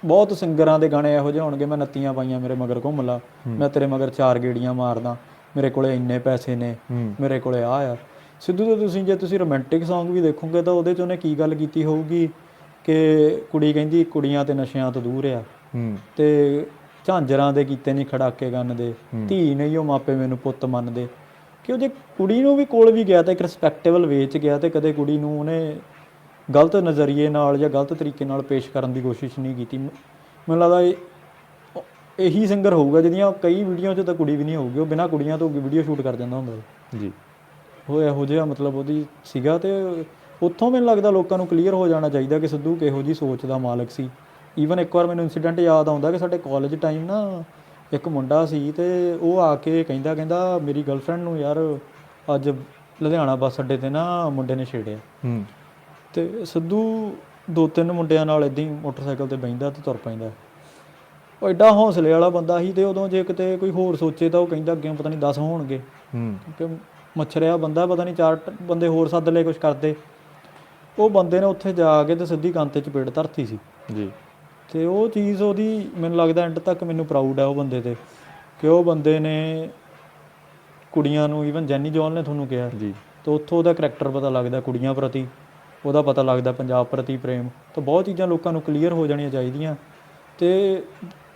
ਬਹੁਤ ਸਿੰਗਰਾਂ ਦੇ ਗਾਣੇ ਇਹੋ ਜਿਹੇ ਹੋਣਗੇ, ਮੈਂ ਨੱਤੀਆਂ ਪਾਈਆਂ ਮੇਰੇ ਮਗਰ ਘੁੰਮ ਲਾ, ਮੈਂ ਤੇਰੇ ਮਗਰ 4 ਗੇੜੀਆਂ ਮਾਰਦਾ, ਮੇਰੇ ਕੋਲੇ ਇੰਨੇ ਪੈਸੇ ਨੇ, ਮੇਰੇ ਕੋਲੇ ਆਹ ਆ। ਸਿੱਧੂ ਦੇ ਜੇ ਤੁਸੀਂ ਰੋਮਾਂਟਿਕ ਸੌਂਗ ਵੀ ਦੇਖੋਗੇ ਤਾਂ ਉਹਦੇ 'ਚ ਉਹਨੇ ਕੀ ਗੱਲ ਕੀਤੀ ਹੋਊਗੀ ਕਿ ਕੁੜੀ ਕਹਿੰਦੀ ਕੁੜੀਆਂ ਤੇ ਨਸ਼ਿਆਂ ਤੋਂ ਦੂਰ ਆ, ਤੇ ਝਾਂਜਰਾਂ ਦੇ ਕੀਤੇ ਨਹੀਂ ਖੜਾਕੇ ਗੰਨ ਦੇ, ਧੀ ਨਹੀਂ ਉਹ ਮਾਪੇ ਮੈਨੂੰ ਪੁੱਤ ਮੰਨਦੇ। ਕਿ ਉਹ ਜੇ ਕੁੜੀ ਨੂੰ ਵੀ ਕੋਲ ਵੀ ਗਿਆ ਤਾਂ ਇੱਕ ਰਿਸਪੈਕਟੇਬਲ ਵੇ 'ਚ ਗਿਆ, ਤੇ ਕਦੇ ਕੁੜੀ ਨੂੰ ਉਹਨੇ ਗਲਤ ਨਜ਼ਰੀਏ ਨਾਲ ਜਾਂ ਗਲਤ ਤਰੀਕੇ ਨਾਲ ਪੇਸ਼ ਕਰਨ ਦੀ ਕੋਸ਼ਿਸ਼ ਨਹੀਂ ਕੀਤੀ। ਮੈਨੂੰ ਲੱਗਦਾ ਇਹੀ ਸਿੰਗਰ ਹੋਊਗਾ ਜਿਹਦੀਆਂ ਕਈ ਵੀਡੀਓ 'ਚ ਤਾਂ ਕੁੜੀ ਵੀ ਨਹੀਂ ਹੋਊਗੀ, ਉਹ ਬਿਨਾਂ ਕੁੜੀਆਂ ਤੋਂ ਵੀਡੀਓ ਸ਼ੂਟ ਕਰ ਜਾਂਦਾ ਹੁੰਦਾ ਜੀ। ਉਹ ਇਹੋ ਜਿਹਾ ਮਤਲਬ ਉਹਦੀ ਸੀਗਾ, ਤੇ ਉੱਥੋਂ ਮੈਨੂੰ ਲੱਗਦਾ ਲੋਕਾਂ ਨੂੰ ਕਲੀਅਰ ਹੋ ਜਾਣਾ ਚਾਹੀਦਾ ਕਿ ਸਿੱਧੂ ਕਿਹੋ ਜਿਹੀ ਸੋਚ ਦਾ ਮਾਲਕ ਸੀ। ਈਵਨ ਇੱਕ ਵਾਰ ਮੈਨੂੰ ਇੰਸੀਡੈਂਟ ਯਾਦ ਆਉਂਦਾ ਕਿ ਸਾਡੇ ਕਾਲਜ ਟਾਈਮ ਨਾ ਇੱਕ ਮੁੰਡਾ ਸੀ, ਤੇ ਉਹ ਆ ਕੇ ਕਹਿੰਦਾ ਮੇਰੀ ਗਰਲਫਰੈਂਡ ਨੂੰ ਯਾਰ ਅੱਜ ਲੁਧਿਆਣਾ ਬੱਸ ਅੱਡੇ 'ਤੇ ਨਾ ਮੁੰਡੇ ਨੇ ਛੇੜਿਆ। ਤੇ ਸਿੱਧੂ 2-3 ਮੁੰਡਿਆਂ ਨਾਲ ਇੱਦਾਂ ਹੀ ਮੋਟਰਸਾਈਕਲ 'ਤੇ ਬਹਿੰਦਾ ਤੇ ਤੁਰ ਪੈਂਦਾ। ਉਹ ਐਡਾ ਹੌਸਲੇ ਵਾਲਾ ਬੰਦਾ ਸੀ, ਤੇ ਉਦੋਂ ਜੇ ਕਿਤੇ ਕੋਈ ਹੋਰ ਸੋਚੇ ਤਾਂ ਉਹ ਕਹਿੰਦਾ ਅੱਗੇ ਪਤਾ ਨਹੀਂ 10 ਹੋਣਗੇ, ਕਿਉਂਕਿ ਮੱਛਰਿਆ ਬੰਦਾ, ਪਤਾ ਨਹੀਂ 4 ਬੰਦੇ ਹੋਰ ਸੱਦ ਲਏ ਕੁਛ ਕਰਦੇ। ਉਹ ਬੰਦੇ ਨੇ ਉੱਥੇ ਜਾ ਕੇ ਤੇ ਸਿੱਧੀ ਕੰਨ 'ਤੇ ਚਪੇੜ ਧਰਤੀ ਸੀ ਜੀ। ਤੇ ਉਹ ਚੀਜ਼ ਉਹਦੀ ਮੈਨੂੰ ਲੱਗਦਾ ਐਂਡ ਤੱਕ ਮੈਨੂੰ ਪ੍ਰਾਊਡ ਹੈ ਉਹ ਬੰਦੇ 'ਤੇ, ਕਿ ਉਹ ਬੰਦੇ ਨੇ ਕੁੜੀਆਂ ਨੂੰ, ਈਵਨ ਜੈਨੀ ਜੌਲ ਨੇ ਤੁਹਾਨੂੰ ਕਿਹਾ ਜੀ, ਤਾਂ ਉੱਥੋਂ ਉਹਦਾ ਕਰੈਕਟਰ ਪਤਾ ਲੱਗਦਾ, ਕੁੜੀਆਂ ਪ੍ਰਤੀ ਉਹਦਾ ਪਤਾ ਲੱਗਦਾ, ਪੰਜਾਬ ਪ੍ਰਤੀ ਪ੍ਰੇਮ। ਤਾਂ ਬਹੁਤ ਚੀਜ਼ਾਂ ਲੋਕਾਂ ਨੂੰ ਕਲੀਅਰ ਹੋ ਜਾਣੀਆਂ ਚਾਹੀਦੀਆਂ। ਤੇ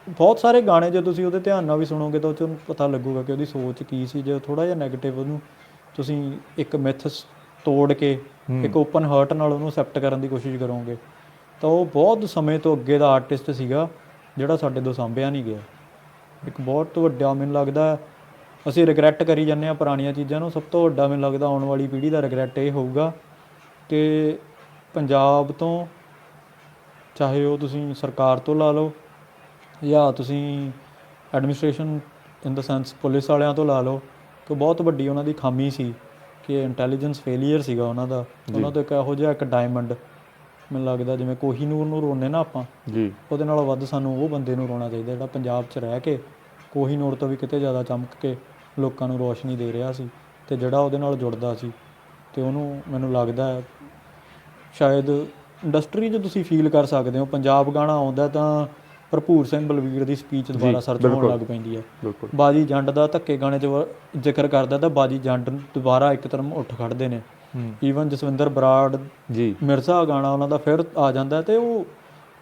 ਬਹੁਤ ਸਾਰੇ ਗਾਣੇ ਜੇ ਤੁਸੀਂ ਉਹਦੇ ਧਿਆਨ ਨਾਲ ਵੀ ਸੁਣੋਗੇ ਤਾਂ ਉਹ 'ਚੋਂ ਪਤਾ ਲੱਗੂਗਾ ਕਿ ਉਹਦੀ ਸੋਚ ਕੀ ਸੀ। ਜੇ ਥੋੜ੍ਹਾ ਜਿਹਾ ਨੈਗੇਟਿਵ ਉਹਨੂੰ ਤੁਸੀਂ ਇੱਕ ਮਿਥਸ ਤੋੜ ਕੇ ਇੱਕ ਓਪਨ ਹਾਰਟ ਨਾਲ ਉਹਨੂੰ ਅਸੈਪਟ ਕਰਨ ਦੀ ਕੋਸ਼ਿਸ਼ ਕਰੋਗੇ ਤਾਂ ਉਹ ਬਹੁਤ ਸਮੇਂ ਤੋਂ ਅੱਗੇ ਦਾ ਆਰਟਿਸਟ ਸੀਗਾ ਜਿਹੜਾ ਸਾਡੇ ਤੋਂ ਸਾਂਭਿਆ ਨਹੀਂ ਗਿਆ। ਇੱਕ ਬਹੁਤ ਵੱਡਾ ਮੈਨੂੰ ਲੱਗਦਾ ਅਸੀਂ ਰਿਗਰੈਟ ਕਰੀ ਜਾਂਦੇ ਹਾਂ ਪੁਰਾਣੀਆਂ ਚੀਜ਼ਾਂ ਨੂੰ। ਸਭ ਤੋਂ ਵੱਡਾ ਮੈਨੂੰ ਲੱਗਦਾ ਆਉਣ ਵਾਲੀ ਪੀੜ੍ਹੀ ਦਾ ਰਿਗਰੈਟ ਇਹ ਹੋਊਗਾ ਕਿ ਪੰਜਾਬ ਤੋਂ, ਚਾਹੇ ਉਹ ਤੁਸੀਂ ਸਰਕਾਰ ਤੋਂ ਲਾ ਲਓ ਜਾਂ ਤੁਸੀਂ ਐਡਮਿਨਿਸਟ੍ਰੇਸ਼ਨ ਇਨ ਦਾ ਸੈਂਸ ਪੁਲਿਸ ਵਾਲਿਆਂ ਤੋਂ ਲਾ ਲਓ, ਕਿ ਬਹੁਤ ਵੱਡੀ ਉਹਨਾਂ ਦੀ ਖਾਮੀ ਸੀ ਕਿ ਇੰਟੈਲੀਜੈਂਸ ਫੇਲੀਅਰ ਸੀਗਾ ਉਹਨਾਂ ਦਾ। ਉਹਨਾਂ ਤੋਂ ਇੱਕ ਇਹੋ ਜਿਹਾ ਇੱਕ ਡਾਇਮੰਡ ਮੈਨੂੰ ਲੱਗਦਾ, ਜਿਵੇਂ ਕੋਹੀਨੂਰ ਨੂੰ ਰੋਂਦੇ ਨਾ ਆਪਾਂ ਜੀ, ਉਹਦੇ ਨਾਲੋਂ ਵੱਧ ਸਾਨੂੰ ਉਹ ਬੰਦੇ ਨੂੰ ਰੋਣਾ ਚਾਹੀਦਾ ਜਿਹੜਾ ਪੰਜਾਬ 'ਚ ਰਹਿ ਕੇ ਕੋਹੀਨੂਰ ਤੋਂ ਵੀ ਕਿਤੇ ਜ਼ਿਆਦਾ ਚਮਕ ਕੇ ਲੋਕਾਂ ਨੂੰ ਰੋਸ਼ਨੀ ਦੇ ਰਿਹਾ ਸੀ, ਅਤੇ ਜਿਹੜਾ ਉਹਦੇ ਨਾਲ ਜੁੜਦਾ ਸੀ। ਅਤੇ ਉਹਨੂੰ ਮੈਨੂੰ ਲੱਗਦਾ ਸ਼ਾਇਦ ਇੰਡਸਟਰੀ 'ਚ ਤੁਸੀਂ ਫੀਲ ਕਰ ਸਕਦੇ ਹੋ। ਪੰਜਾਬ ਗਾਣਾ ਆਉਂਦਾ ਤਾਂ ਭਰਪੂਰ ਸਿੰਘ ਬਲਵੀਰ ਦੀ ਸਪੀਚ ਦੁਬਾਰਾ ਸਰਚ ਹੋਣ ਲੱਗ ਪੈਂਦੀ ਹੈ। ਬਿਲਕੁਲ ਬਾਜੀ ਜੰਡ ਦਾ ਧੱਕੇ ਗਾਣੇ 'ਚ ਜ਼ਿਕਰ ਕਰਦਾ ਤਾਂ ਬਾਜੀ ਜੰਡ ਦੁਬਾਰਾ ਇੱਕ ਤਰ੍ਹਾਂ ਉੱਠ ਖੜ੍ਹਦੇ ਨੇ। ਈਵਨ ਜਸਵਿੰਦਰ ਬਰਾੜ ਜੀ ਮਿਰਜ਼ਾ ਗਾਣਾ ਉਹਨਾਂ ਦਾ ਫਿਰ ਆ ਜਾਂਦਾ ਤੇ ਉਹ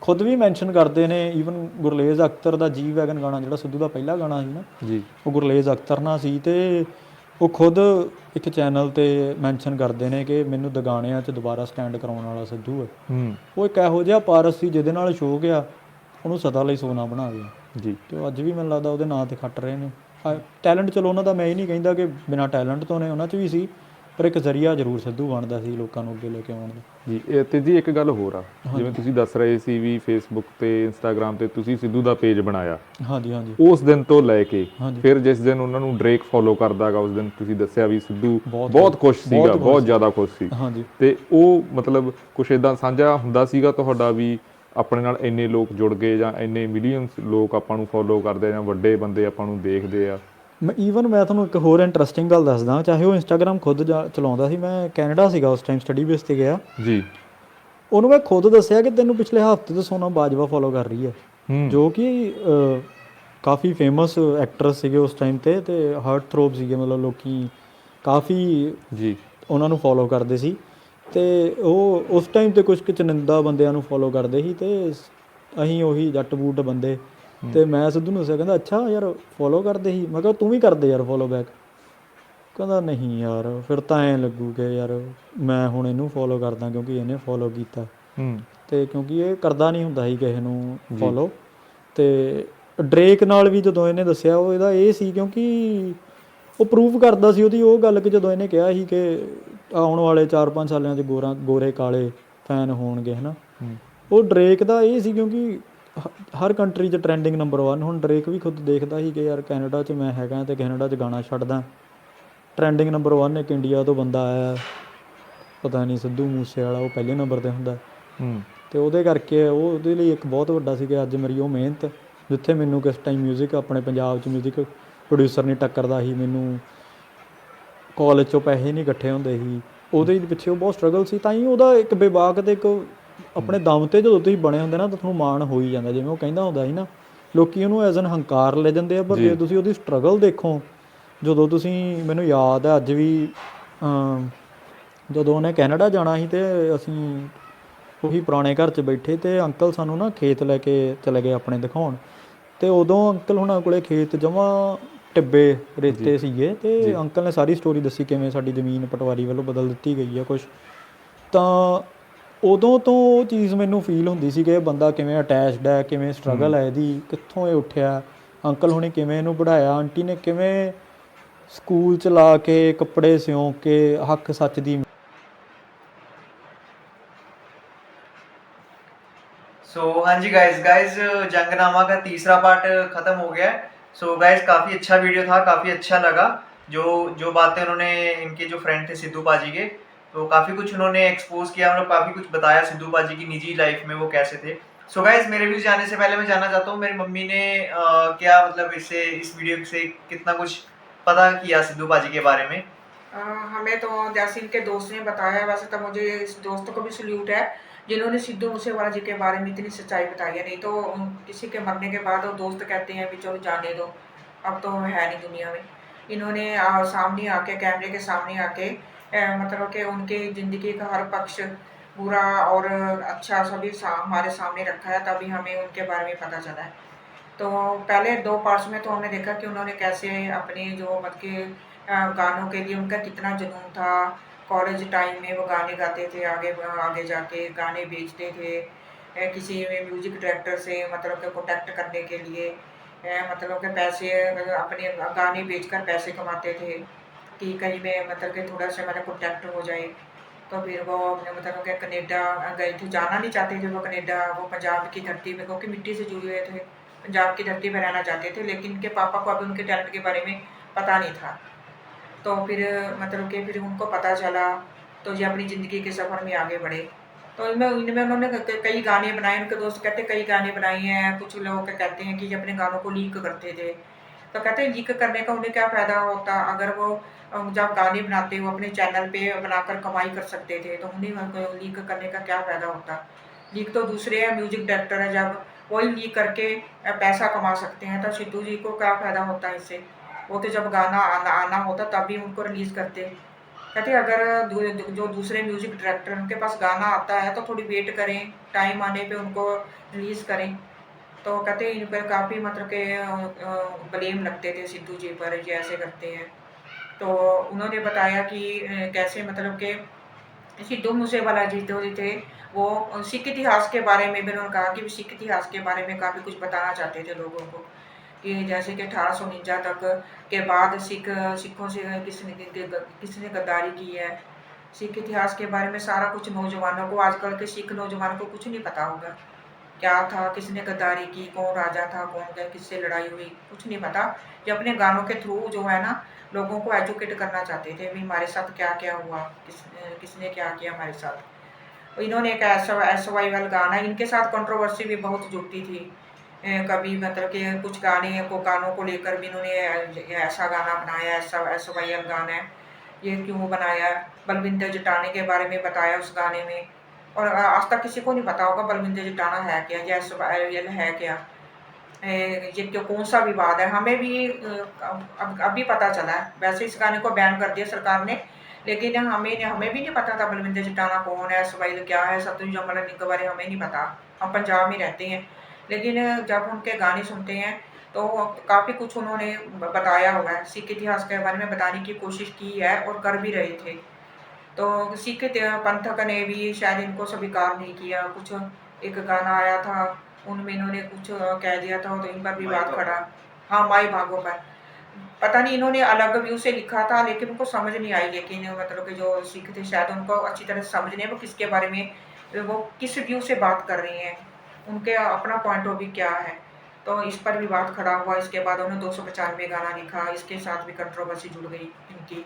ਖੁਦ ਵੀ ਮੈਂਸ਼ਨ ਕਰਦੇ ਨੇ। ਈਵਨ ਗੁਰਲੇਜ਼ ਅਖਤਰ ਦਾ ਜੀ ਵੈਗਨ ਗਾਣਾ ਜਿਹੜਾ ਸਿੱਧੂ ਦਾ ਪਹਿਲਾ ਗਾਣਾ ਸੀ ਨਾ ਜੀ, ਉਹ ਗੁਰਲੇਜ਼ ਅਖਤਰ ਨਾਲ ਸੀ ਤੇ ਉਹ ਖੁਦ ਇੱਕ ਚੈਨਲ ਤੇ ਮੈਂਸ਼ਨ ਕਰਦੇ ਨੇ ਕਿ ਮੈਨੂੰ ਦਗਾਣਿਆਂ 'ਚ ਦੁਬਾਰਾ ਸਟੈਂਡ ਕਰਾਉਣ ਵਾਲਾ ਸਿੱਧੂ ਹੈ। ਉਹ ਇੱਕ ਇਹੋ ਜਿਹਾ ਪਾਰਸ ਸੀ ਜਿਹਦੇ ਨਾਲ ਸ਼ੋਅ ਗਿਆ ਉਹਨੂੰ ਸਦਾ ਲਈ ਸੋਨਾ ਬਣਾ ਗਿਆ ਜੀ। ਤੇ ਉਹ ਅੱਜ ਵੀ ਮੈਨੂੰ ਲੱਗਦਾ ਉਹਦੇ ਨਾਂ ਤੇ ਖੱਟ ਰਹੇ ਨੇ। ਟੈਲੈਂਟ ਚਲੋ ਉਹਨਾਂ ਦਾ ਮੈਂ ਇਹ ਨਹੀਂ ਕਹਿੰਦਾ ਕਿ ਬਿਨਾਂ ਟੈਲੈਂਟ ਤੋਂ ਨੇ, ਉਹਨਾਂ 'ਚ ਵੀ ਸੀ, ਪਰ ਇੱਕ ਜ਼ਰੀਆ ਜ਼ਰੂਰ ਸਿੱਧੂ ਬਣਦਾ ਸੀ ਲੋਕਾਂ ਨੂੰ ਅੱਗੇ ਲੈ ਕੇ ਆਉਣ ਦਾ। ਜੀ ਤੇ ਜੀ ਇੱਕ ਗੱਲ ਹੋਰ ਆ, ਜਿਵੇਂ ਤੁਸੀਂ ਦੱਸ ਰਹੇ ਸੀ ਵੀ ਫੇਸਬੁੱਕ ਤੇ ਇੰਸਟਾਗ੍ਰਾਮ ਤੇ ਤੁਸੀਂ ਸਿੱਧੂ ਦਾ ਪੇਜ ਬਣਾਇਆ। ਹਾਂਜੀ ਹਾਂਜੀ। ਉਸ ਦਿਨ ਤੋਂ ਲੈ ਕੇ ਫਿਰ ਜਿਸ ਦਿਨ ਉਹਨਾਂ ਨੂੰ ਡਰੇਕ ਫੋਲੋ ਕਰਦਾਗਾ ਉਸ ਦਿਨ ਤੁਸੀਂ ਦੱਸਿਆ ਵੀ ਸਿੱਧੂ ਬਹੁਤ ਖੁਸ਼ ਸੀਗਾ, ਬਹੁਤ ਜ਼ਿਆਦਾ ਖੁਸ਼ ਸੀ। ਹਾਂਜੀ। ਤੇ ਉਹ ਮਤਲਬ ਕੁਛ ਇਦਾਂ ਸਾਂਝਾ ਹੁੰਦਾ ਸੀਗਾ ਤੁਹਾਡਾ ਵੀ ਆਪਣੇ ਨਾਲ ਇੰਨੇ ਲੋਕ ਜੁੜ ਗਏ ਜਾਂ ਇੰਨੇ ਮਿਲੀਅਨਸ ਲੋਕ ਆਪਾਂ ਨੂੰ ਫੋਲੋ ਕਰਦੇ ਜਾਂ ਵੱਡੇ ਬੰਦੇ ਆਪਾਂ ਨੂੰ ਦੇਖਦੇ ਆ। ਮੈਂ ਤੁਹਾਨੂੰ ਇੱਕ ਹੋਰ ਇੰਟਰਸਟਿੰਗ ਗੱਲ ਦੱਸਦਾ। ਚਾਹੇ ਉਹ ਇੰਸਟਾਗ੍ਰਾਮ ਖੁਦ ਚਲਾਉਂਦਾ ਸੀ, ਮੈਂ ਕੈਨੇਡਾ ਸੀਗਾ ਉਸ ਟਾਈਮ ਸਟੱਡੀ ਬੇਸ ਤੇ ਗਿਆ ਜੀ। ਉਹਨੂੰ ਮੈਂ ਖੁਦ ਦੱਸਿਆ ਕਿ ਤੈਨੂੰ ਪਿਛਲੇ ਹਫ਼ਤੇ ਤੋਂ ਸੋਨਮ ਬਾਜਵਾ ਫੋਲੋ ਕਰ ਰਹੀ ਹੈ, ਜੋ ਕਿ ਕਾਫੀ ਫੇਮਸ ਐਕਟਰਸ ਸੀਗੇ ਉਸ ਟਾਈਮ ਤੇ ਹਾਰਟ ਥਰੋਬ ਸੀਗੇ, ਮਤਲਬ ਲੋਕੀ ਕਾਫੀ ਜੀ ਉਹਨਾਂ ਨੂੰ ਫੋਲੋ ਕਰਦੇ ਸੀ। ਤੇ ਉਹ ਉਸ ਟਾਈਮ ਤੇ ਕੁਝ ਚੁਣਿੰਦਾ ਬੰਦਿਆਂ ਨੂੰ ਫੋਲੋ ਕਰਦੇ ਸੀ ਤੇ ਅਸੀਂ ਉਹੀ ਜੱਟ ਬੂਟ ਬੰਦੇ। ਤੇ ਮੈਂ ਸਿੱਧੂ ਨੂੰ ਦੱਸਿਆ, ਕਹਿੰਦਾ ਅੱਛਾ ਯਾਰ ਫੋਲੋ ਕਰਦੇ ਸੀ। ਮੈਂ ਕਿਹਾ ਤੂੰ ਵੀ ਕਰਦੇ ਯਾਰ ਫੋਲੋ ਬੈਕ। ਕਹਿੰਦਾ ਨਹੀਂ ਯਾਰ ਫਿਰ ਤਾਂ ਐਂ ਲੱਗੂ ਕਿ ਯਾਰ ਮੈਂ ਹੁਣ ਇਹਨੂੰ ਫੋਲੋ ਕਰਦਾ ਕਿਉਂਕਿ ਇਹਨੇ ਫੋਲੋ ਕੀਤਾ। ਤੇ ਕਿਉਂਕਿ ਇਹ ਕਰਦਾ ਨਹੀਂ ਹੁੰਦਾ ਸੀ ਕਿਸੇ ਨੂੰ ਫੋਲੋ। ਤੇ ਡਰੇਕ ਨਾਲ ਵੀ ਜਦੋਂ ਇਹਨੇ ਦੱਸਿਆ ਉਹ ਇਹਦਾ ਇਹ ਸੀ ਕਿਉਂਕਿ ਉਹ ਪ੍ਰੂਵ ਕਰਦਾ ਸੀ ਉਹਦੀ ਉਹ ਗੱਲ ਕਿ ਜਦੋਂ ਇਹਨੇ ਕਿਹਾ ਸੀ ਕਿ ਆਉਣ ਵਾਲੇ 4-5 ਸਾਲਾਂ 'ਚ ਗੋਰੇ ਕਾਲੇ ਫੈਨ ਹੋਣਗੇ, ਹੈ ਨਾ। ਉਹ ਡਰੇਕ ਦਾ ਇਹ ਸੀ ਕਿਉਂਕਿ ਹਰ ਕੰਟਰੀ 'ਚ ਟਰੈਂਡਿੰਗ ਨੰਬਰ 1। ਹੁਣ ਡਰੇਕ ਵੀ ਖੁਦ ਦੇਖਦਾ ਸੀ ਕਿ ਯਾਰ ਕੈਨੇਡਾ 'ਚ ਮੈਂ ਹੈਗਾ ਅਤੇ ਕੈਨੇਡਾ 'ਚ ਗਾਣਾ ਛੱਡਦਾ, ਟਰੈਂਡਿੰਗ ਨੰਬਰ 1 ਇੱਕ ਇੰਡੀਆ ਤੋਂ ਬੰਦਾ ਆਇਆ, ਪਤਾ ਨਹੀਂ ਸਿੱਧੂ ਮੂਸੇ ਵਾਲਾ, ਉਹ ਪਹਿਲੇ ਨੰਬਰ 'ਤੇ ਹੁੰਦਾ। ਅਤੇ ਉਹਦੇ ਕਰਕੇ ਉਹ ਉਹਦੇ ਲਈ ਇੱਕ ਬਹੁਤ ਵੱਡਾ ਸੀ ਕਿ ਅੱਜ ਮੇਰੀ ਉਹ ਮਿਹਨਤ, ਜਿੱਥੇ ਮੈਨੂੰ ਕਿਸ ਟਾਈਮ ਮਿਊਜ਼ਿਕ ਆਪਣੇ ਪੰਜਾਬ 'ਚ ਮਿਊਜ਼ਿਕ ਪ੍ਰੋਡਿਊਸਰ ਨਹੀਂ ਟੱਕਰਦਾ ਸੀ, ਮੈਨੂੰ ਕਾਲਜ 'ਚੋਂ ਪੈਸੇ ਨਹੀਂ ਇਕੱਠੇ ਹੁੰਦੇ ਸੀ, ਉਹਦੇ ਪਿੱਛੇ ਉਹ ਬਹੁਤ ਸਟਰਗਲ ਸੀ। ਤਾਂ ਹੀ ਉਹਦਾ ਇੱਕ ਬੇਬਾਕ ਅਤੇ ਇੱਕ ਆਪਣੇ ਦਮ 'ਤੇ ਜਦੋਂ ਤੁਸੀਂ ਬਣੇ ਹੁੰਦੇ ਨਾ ਤਾਂ ਤੁਹਾਨੂੰ ਮਾਣ ਹੋ ਹੀ ਜਾਂਦਾ। ਜਿਵੇਂ ਉਹ ਕਹਿੰਦਾ ਹੁੰਦਾ ਸੀ ਨਾ, ਲੋਕ ਉਹਨੂੰ ਐਜ਼ ਐਨ ਹੰਕਾਰ ਲੈ ਜਾਂਦੇ ਆ, ਪਰ ਜੇ ਤੁਸੀਂ ਉਹਦੀ ਸਟਰਗਲ ਦੇਖੋ, ਜਦੋਂ ਤੁਸੀਂ, ਮੈਨੂੰ ਯਾਦ ਹੈ ਅੱਜ ਵੀ, ਜਦੋਂ ਉਹਨੇ ਕੈਨੇਡਾ ਜਾਣਾ ਸੀ ਅਤੇ ਅਸੀਂ ਉਹੀ ਪੁਰਾਣੇ ਘਰ 'ਚ ਬੈਠੇ ਅਤੇ ਅੰਕਲ ਸਾਨੂੰ ਨਾ ਖੇਤ ਲੈ ਕੇ ਚਲੇ ਗਏ ਆਪਣੇ ਦਿਖਾਉਣ। ਅਤੇ ਉਦੋਂ ਅੰਕਲ ਹੁਣਾਂ ਕੋਲ ਖੇਤ ਜਮਾਂ ਟਿੱਬੇ ਰੇਤੇ ਸੀਗੇ ਅਤੇ ਅੰਕਲ ਨੇ ਸਾਰੀ ਸਟੋਰੀ ਦੱਸੀ ਕਿਵੇਂ ਸਾਡੀ ਜ਼ਮੀਨ ਪਟਵਾਰੀ ਵੱਲੋਂ ਬਦਲ ਦਿੱਤੀ ਗਈ ਹੈ ਕੁਛ। ਤਾਂ ਉਦੋਂ ਤੋਂ ਉਹ ਚੀਜ਼ ਮੈਨੂੰ ਫੀਲ ਹੁੰਦੀ ਸੀ ਕਿ ਇਹ ਬੰਦਾ ਕਿਵੇਂ ਅਟੈਚਡ ਹੈ, ਕਿਵੇਂ ਸਟਰਗਲ ਹੈ ਇਹਦੀ, ਕਿੱਥੋਂ ਇਹ ਉੱਠਿਆ, ਅੰਕਲ ਹੁਣੇ ਕਿਵੇਂ ਇਹਨੂੰ ਪੜ੍ਹਾਇਆ, ਆਂਟੀ ਨੇ ਕਿਵੇਂ ਸਕੂਲ 'ਚ ਲਾ ਕੇ ਕੱਪੜੇ ਸਿਉਂ ਕੇ ਹੱਕ ਸੱਚ ਦੀ। सो हाँ जी गाइस जंगनामा का तीसरा पार्ट ख़त्म हो गया है। सो गाइस काफ़ी अच्छा वीडियो था, काफ़ी अच्छा लगा। जो बातें उन्होंने, इनके जो फ्रेंड थे सिद्धू पाजी के, तो काफ़ी कुछ उन्होंने एक्सपोज किया, मतलब काफ़ी कुछ बताया सिद्धू पाजी की निजी लाइफ में वो कैसे थे। सो गाइस मेरे व्यूज़ जाने से पहले मैं जानना चाहता हूँ मेरी मम्मी ने क्या मतलब इस वीडियो से कितना कुछ पता किया सिद्धू पाजी के बारे में। हमें तो जैसे इनके दोस्त ने बताया, वैसे तो मुझे इस दोस्तों को भी सल्यूट है जिन्होंने सिद्धू मूसेवाला जी के बारे में इतनी सच्चाई बताई है। नहीं तो किसी के मरने के बाद वो दोस्त कहते हैं भी चलो जाने दो, अब तो है नहीं दुनिया में। इन्होंने सामने आके, कैमरे के सामने आके मतलब कि उनकी ज़िंदगी का हर पक्ष, बुरा और अच्छा सभी हमारे सामने रखा है, तभी हमें उनके बारे में पता चला है। तो पहले 2 पार्ट्स में तो हमने देखा कि उन्होंने कैसे अपने जो मतलब के गानों के लिए उनका कितना जुनून था। कॉलेज टाइम में वो गाने गाते थे, आगे जाके गाने बेचते थे, किसी म्यूजिक डायरेक्टर से मतलब कि कॉन्टैक्ट करने के लिए, मतलब कि पैसे अपने गाने बेचकर पैसे कमाते थे कि कहीं में मतलब कि थोड़ा सा मतलब कॉन्टैक्ट हो जाए। तो फिर वो मतलब कि कनेडा गए थे, जाना नहीं चाहते थे वो कनेडा, वो पंजाब की धरती में क्योंकि मिट्टी से जुड़े हुए थे, पंजाब की धरती में रहना चाहते थे, लेकिन उनके पापा को अभी उनके टैलेंट के बारे में पता नहीं था। तो फिर मतलब कि फिर उनको पता चला, तो ये अपनी ज़िंदगी के सफ़र में आगे बढ़े। तो इनमें उन्होंने कई गाने बनाए, उनके दोस्त कहते कई गाने बनाए हैं। कुछ लोग कहते हैं कि ये अपने गानों को लीक करते थे, तो कहते हैं लीक करने का उन्हें क्या फ़ायदा होता, अगर वो जब गाने बनाते वो अपने चैनल पे बनाकर कमाई कर सकते थे, तो उन्हें लीक करने का क्या फ़ायदा होता। लीक तो दूसरे हैं, म्यूजिक डायरेक्टर है, जब वही लीक करके पैसा कमा सकते हैं, तो सिद्धू जी को क्या फ़ायदा होता है इससे। वो तो जब गाना आना आना होता तब भी उनको रिलीज़ करते। कहते अगर जो दूसरे म्यूजिक डायरेक्टर उनके पास गाना आता है तो थोड़ी वेट करें, टाइम आने पे उनको रिलीज़ करें। तो कहते इन पर काफ़ी मतलब के ब्लेम लगते थे सिद्धू जी पर, ये ऐसे करते हैं। तो उन्होंने बताया कि कैसे मतलब कि सिद्धू मूसेवाला जी जो थे वो सिख इतिहास के बारे में भी उन्होंने कहा कि सिख इतिहास के बारे में काफ़ी कुछ बताना चाहते थे लोगों को, कि जैसे कि 1849 तक के बाद सिखों से किसने गद्दारी की है। सिख इतिहास के बारे में सारा कुछ नौजवानों को, आजकल के सिख नौजवानों को कुछ नहीं पता होगा, क्या था, किसने गद्दारी की, कौन राजा था, कौन गया, किससे लड़ाई हुई, कुछ नहीं पता। ये अपने गानों के थ्रू जो है ना लोगों को एजुकेट करना चाहते थे भी हमारे साथ क्या क्या हुआ, किसने क्या किया हमारे साथ। इन्होंने एक सर्वाइवल गाना, इनके साथ कंट्रोवर्सी भी बहुत जुड़ती थी। कभी मतलब कि कुछ गानों को लेकर भी इन्होंने ऐसा गाना बनाया, ऐसा सर्वाइवल गाना है, ये क्यों बनाया। बलविंदर जटानी के बारे में बताया उस गाने में, और आज तक किसी को नहीं पता होगा बलविंदर जटाना है क्या, या सर्वाइवल है क्या। ये क्यों, कौन सा विवाद है, हमें भी अभी पता चला है। वैसे इस गाने को बैन कर दिया सरकार ने, लेकिन हमें भी नहीं पता था बलविंदर जटाना कौन है, सर्वाइवल क्या है, सतलुज यमुना लिंक के बारे हमें नहीं पता। हम पंजाब में रहते हैं, लेकिन जब उनके गाने सुनते हैं तो काफ़ी कुछ उन्होंने बताया हुआ है, सिख इतिहास के बारे में बताने की कोशिश की है और कर भी रहे थे। तो सिख पंथक ने भी शायद इनको स्वीकार नहीं किया। कुछ एक गाना आया था उनमें इन्होंने कुछ कह दिया था, तो इन पर विवाद खड़ा। हाँ, माई भागो पर पता नहीं इन्होंने अलग व्यू से लिखा था, लेकिन उनको समझ नहीं आई। लेकिन मतलब कि जो सिख थे शायद उनको अच्छी तरह से समझ नहीं, वो किसके बारे में, वो किस व्यू से बात कर रही हैं, उनके अपना पॉइंट ऑफ व्यू क्या है। तो इस पर विवाद खड़ा हुआ। इसके बाद उन्होंने 295 गाना लिखा, इसके साथ भी कंट्रोवर्सी जुड़ गई इनकी।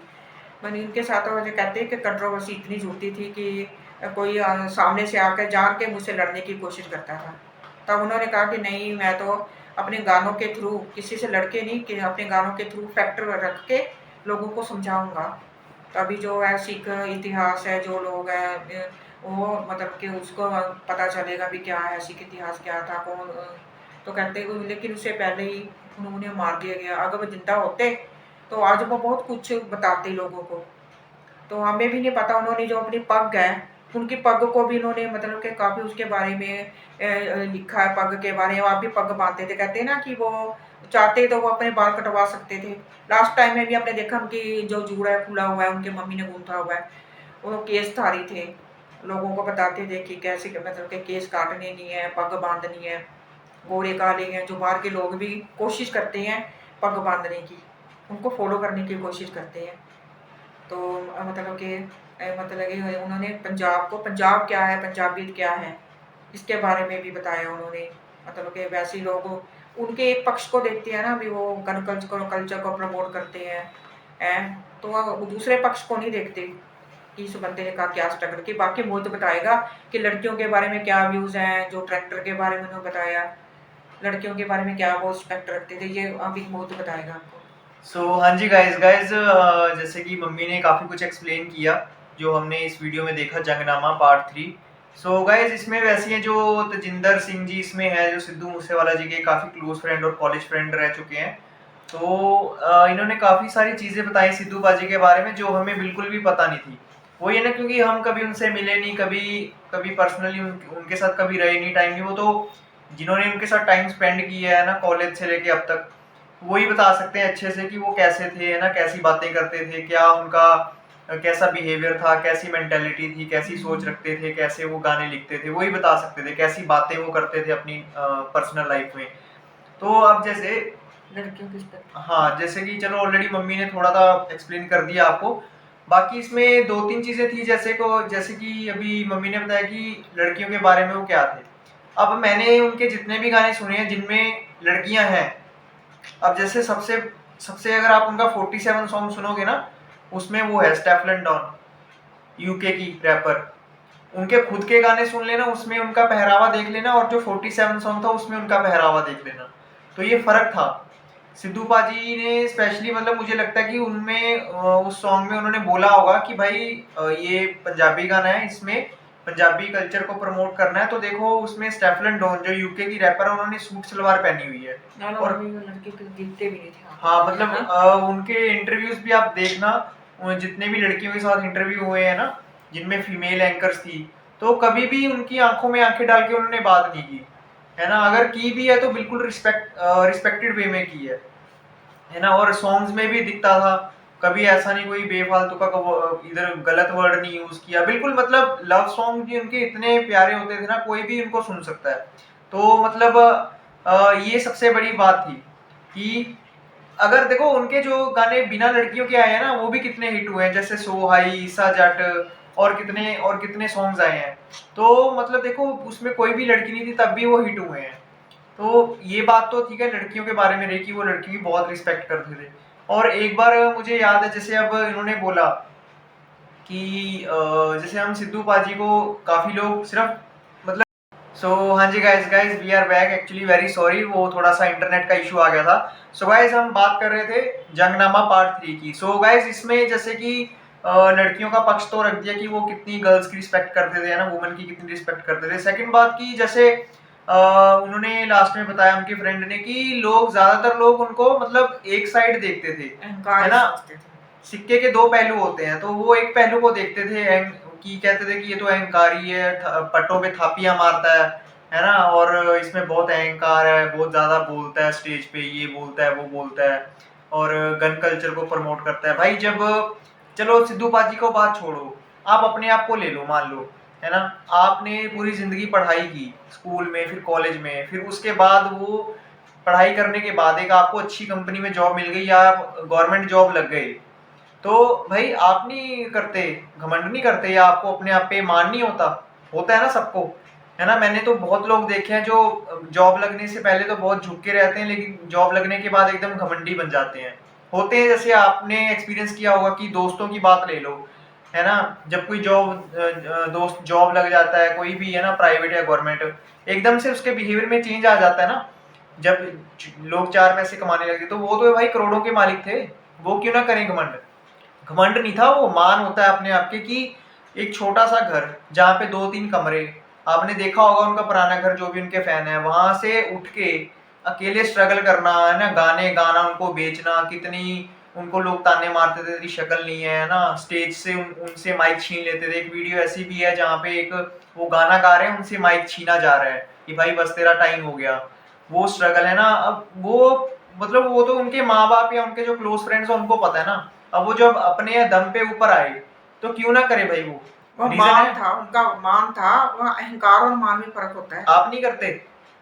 मैंने इनके साथ वो जो कहते हैं कि कंट्रोवर्सी इतनी जुड़ती थी कि कोई सामने से आकर जान के मुझसे लड़ने की कोशिश करता था। तब उन्होंने कहा कि नहीं, मैं तो अपने गानों के थ्रू किसी से लड़के नहीं, कि अपने गानों के थ्रू फैक्ट रख के लोगों को समझाऊंगा। तभी जो है सिख इतिहास है, जो लोग हैं वो मतलब कि उसको पता चलेगा भी क्या है सिख इतिहास, क्या था, कौन। तो कहते लेकिन उससे पहले ही उन्हें मार दिया गया। अगर वो जिंदा होते तो आज वो बहुत कुछ बताते लोगों को। तो हमें भी नहीं पता, उन्होंने जो अपनी पग है, उनकी पग को भी इन्होंने मतलब कि काफ़ी उसके बारे में लिखा है, पग के बारे में। आप भी पग बांधते थे, कहते हैं ना कि वो चाहते तो वो अपने बाल कटवा सकते थे। लास्ट टाइम में भी आपने देखा उनकी जो जूड़ा है खुला हुआ है, उनकी मम्मी ने गूंथा हुआ है, वो केस धारी थे, लोगों को बताते थे कि कैसे मतलब कि केस काटने नहीं है, पग बांधनी है। गोरे काले हैं, जो बाहर के लोग भी कोशिश करते हैं पग बांधने की, उनको फॉलो करने की कोशिश करते हैं। तो मतलब कि मतलब कि उन्होंने पंजाब क्या है, पंजाबियत क्या है, इसके बारे में भी बताया उन्होंने। मतलब कि वैसे ही लोग उनके एक पक्ष को देखते हैं ना, भी वो कल्चर को प्रमोट करते हैं, तो वो दूसरे पक्ष को नहीं देखते कि इस बंदे का क्या स्ट्रगल की। बाकी मोहित बताएगा कि लड़कियों के बारे में क्या व्यूज़ हैं, जो ट्रैक्टर के बारे में उन्होंने बताया, लड़कियों के बारे में क्या वो रिस्पेक्ट रखते थे, ये अभी मोहित बताएगा आपको। हाँ जी गाइज जैसे कि मम्मी ने काफ़ी कुछ एक्सप्लेन किया जो हमने इस वीडियो में देखा, जंगनामा पार्ट 3। गाइज इसमें वैसे हैं जो तजिंदर सिंह जी इसमें है, जो सिद्धू मूसेवाला जी के काफ़ी क्लोज फ्रेंड और कॉलेज फ्रेंड रह चुके हैं। तो इन्होंने काफ़ी सारी चीज़ें बताई सिद्धू बाजी के बारे में जो हमें बिल्कुल भी पता नहीं थी। वो ये ना, क्योंकि हम कभी उनसे मिले नहीं, कभी पर्सनली उनके साथ कभी रहे नहीं, टाइम नहीं। वो तो जिन्होंने उनके साथ टाइम स्पेंड किया है ना, कॉलेज से लेके अब तक, वही बता सकते हैं अच्छे से कि वो कैसे थे, है ना, कैसी बातें करते थे, क्या उनका कैसा बिहेवियर था, कैसी मेंटेलिटी थी, कैसी सोच रखते थे, कैसे वो गाने लिखते थे, वही बता सकते थे, कैसी बातें वो करते थे अपनी पर्सनल लाइफ में। तो अब जैसे लड़कियों की स्पेक्ट, हाँ, जैसे कि चलो ऑलरेडी मम्मी ने थोड़ा सा एक्सप्लेन कर दिया आपको। बाकी इसमें 2-3 चीज़ें थी, जैसे कि अभी मम्मी ने बताया कि लड़कियों के बारे में वो क्या थे। अब मैंने उनके जितने भी गाने सुने हैं जिनमें लड़कियां हैं, अब जैसे सबसे अगर आप उनका 47 सॉन्ग सुनोगे ना, उसमें वो है स्टेफलन डॉन, यूके की रैपर। उनके खुद के गाने सुन लेना, उसमें उनका पहरावा देख लेना, और जो 47 सॉन्ग था उसमें उनका पहरावा देख लेना। तो ये फर्क था। सिद्धू पाजी ने स्पेशली मतलब मुझे लगता है कि उनमें उस सॉन्ग में उन्होंने बोला होगा कि भाई ये पंजाबी गाना है, इसमें पंजाबी कल्चर को प्रमोट करना है। तो देखो उसमें स्टेफलन डॉन जो यूके की रैपर है, उन्होंने सूट सलवार पहनी हुई है ना और लड़के तो दिखते भी नहीं थे। हाँ मतलब उनके इंटरव्यूज भी आप देखना, जितने भी लड़कियों के साथ इंटरव्यू हुए हैं ना जिनमें फीमेल एंकर्स थी, तो कभी भी उनकी आंखों में आंखें डाल के उन्होंने बात नहीं की है ना। अगर की भी है तो बिल्कुल रिस्पेक्टेड वे में की है ना। और सॉन्ग्स में भी दिखता था, कभी ऐसा नहीं कोई बेफालतू का इधर गलत वर्ड नहीं यूज किया, बिल्कुल मतलब लव सॉन्ग भी उनके इतने प्यारे होते थे ना, कोई भी उनको सुन सकता है। तो मतलब ये सबसे बड़ी बात थी कि अगर देखो उनके जो गाने बिना लड़कियों के आए हैं ना, वो भी कितने हिट हुए हैं, जैसे सो हाई, ईसा जट और कितने सॉन्ग्स आए हैं। तो मतलब देखो उसमें कोई भी लड़की नहीं थी तब भी वो हिट हुए हैं। तो ये बात तो ठीक है लड़कियों के बारे में रही कि वो लड़कियों की बहुत रिस्पेक्ट करते थे। और एक बार मुझे याद है, जैसे अब इन्होंने बोला कि जैसे हम सिद्धू पाजी को काफी लोग सिर्फ मतलब हाँ जी guys we are back, actually very sorry, वो थोड़ा सा इंटरनेट का इशू आ गया था। गाइस हम बात कर रहे थे जंगनामा पार्ट 3 की। गाइस इसमें जैसे कि लड़कियों का पक्ष तो रख दिया कि वो कितनी गर्ल्स की रिस्पेक्ट करते थे ना, वुमेन की कितनी रिस्पेक्ट करते थे। सेकंड बात की जैसे उन्होंने लास्ट में बताया उनके फ्रेंड ने कि ज्यादातर लोग उनको मतलब एक साइड देखते थे है ना, सिक्के के दो पहलू होते हैं, तो वो एक पहलू को देखते थे कि कहते थे कि ये तो अहंकारी है, पट्टों पे थापियां मारता है ना, और इसमें बहुत अहंकार है, बहुत ज्यादा बोलता है स्टेज पे, ये बोलता है वो बोलता है और गन कल्चर को प्रमोट करता है। भाई जब चलो सिद्धू पाजी को बात छोड़ो, आप अपने आप को ले लो, मान लो है ना, आपने पूरी जिंदगी पढ़ाई की स्कूल में, फिर कॉलेज में, फिर उसके बाद वो पढ़ाई करने के बाद एक आपको अच्छी कंपनी में जॉब मिल गई या गवर्नमेंट जॉब लग गई, तो भाई आप नहीं करते, घमंड नहीं करते, या आपको अपने आप पे मान नहीं होता है ना सबको, है ना। मैंने तो बहुत लोग देखे हैं जो जॉब लगने से पहले तो बहुत झुक के रहते हैं, लेकिन जॉब लगने के बाद एकदम घमंडी बन जाते हैं, होते हैं। जैसे आपने एक्सपीरियंस किया होगा कि दोस्तों की बात ले लो, है ना, जब कोई दोस्त जॉब लग जाता है कोई भी, है ना, प्राइवेट या गवर्नमेंट, एकदम से उसके बिहेवियर में चेंज आ जाता है ना। जब लोग 4 पैसे कमाने लगे तो वो तो भाई करोड़ों के मालिक थे, वो क्यों ना करें घमंड। घमंड नहीं था, वो मान होता है अपने आप के कि एक छोटा सा घर जहाँ पे 2-3 कमरे, आपने देखा होगा उनका पुराना घर, जो भी उनके फैन है, वहां से उठ के अकेले स्ट्रगल करना, है ना, गाने गाना, उनको बेचना, कितनी उनको लोग ताने मारते थे, तेरी शक्ल नहीं है ना, स्टेज से उनसे माइक छीन लेते थे। एक वीडियो ऐसी भी है जहाँ पे एक वो गाना गा रहे हैं, उनसे माइक छीना जा रहा है कि भाई बस तेरा टाइम हो गया। वो स्ट्रगल है ना, अब वो मतलब वो तो उनके माँ बाप या उनके जो क्लोज फ्रेंड्स हैं उनको पता है ना, अब वो जब अपने दम पे ऊपर आए तो क्यों ना करे भाई। वो मान था, उनका मान था, वह अहंकार और मान में फर्क होता है। आप नहीं करते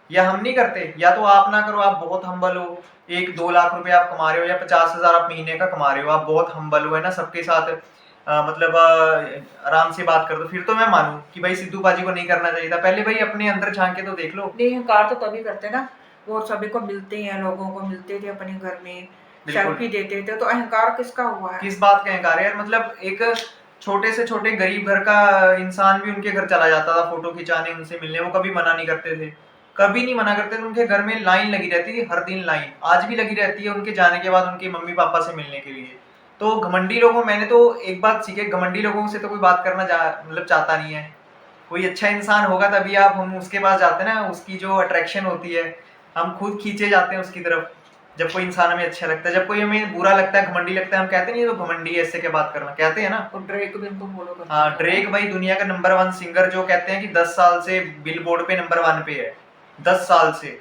या हम नहीं करते, या तो आप ना करो, आप बहुत हम्बल हो, 1-2 लाख रुपए आप कमा रहे हो या 50,000 आप महीने का कमा रहे हो, आप बहुत हम्बल हो, है ना, सबके साथ मतलब आराम से बात कर दो, फिर तो मैं मानूं कि भाई सिद्धू पाजी को नहीं करना चाहिए था। पहले भाई अपने अंदर झांक के तो देख लो। नहीं, अहंकार तो तभी करते ना, वो सभी को मिलते हैं, लोगों को मिलते थे अपने घर में, सेल्फी देते थे, तो अहंकार किसका हुआ है? किस बात का अहंकार है यार, मतलब एक छोटे से छोटे गरीब घर का इंसान भी उनके घर चला जाता था फोटो खिंचाने, उनसे मिलने, वो कभी मना नहीं करते थे, कभी नहीं मना करते थे। उनके घर में लाइन लगी रहती थी, हर दिन लाइन, आज भी लगी रहती है उनके जाने के बाद उनके मम्मी पापा से मिलने के लिए। तो घमंडी लोगों, मैंने तो एक बात सीखी, घमंडी लोगों से तो कोई बात करना मतलब चाहता नहीं है। कोई अच्छा इंसान होगा तभी हम उसके पास जाते हैं ना, उसकी जो अट्रैक्शन होती है, हम खुद खींचे जाते हैं उसकी तरफ। जब कोई इंसान हमें अच्छा लगता है, जब कोई हमें बुरा लगता है, घमंडी लगता है, हम कहते नहीं ये तो घमंडी है, इससे क्या बात करना, कहते हैं ना। और ड्रेक भी तुम बोलो। हाँ, ड्रेक भाई दुनिया का नंबर 1 सिंगर, जो कहते हैं कि 10 साल से बिलबोर्ड पे नंबर 1 पे है, 10 साल से।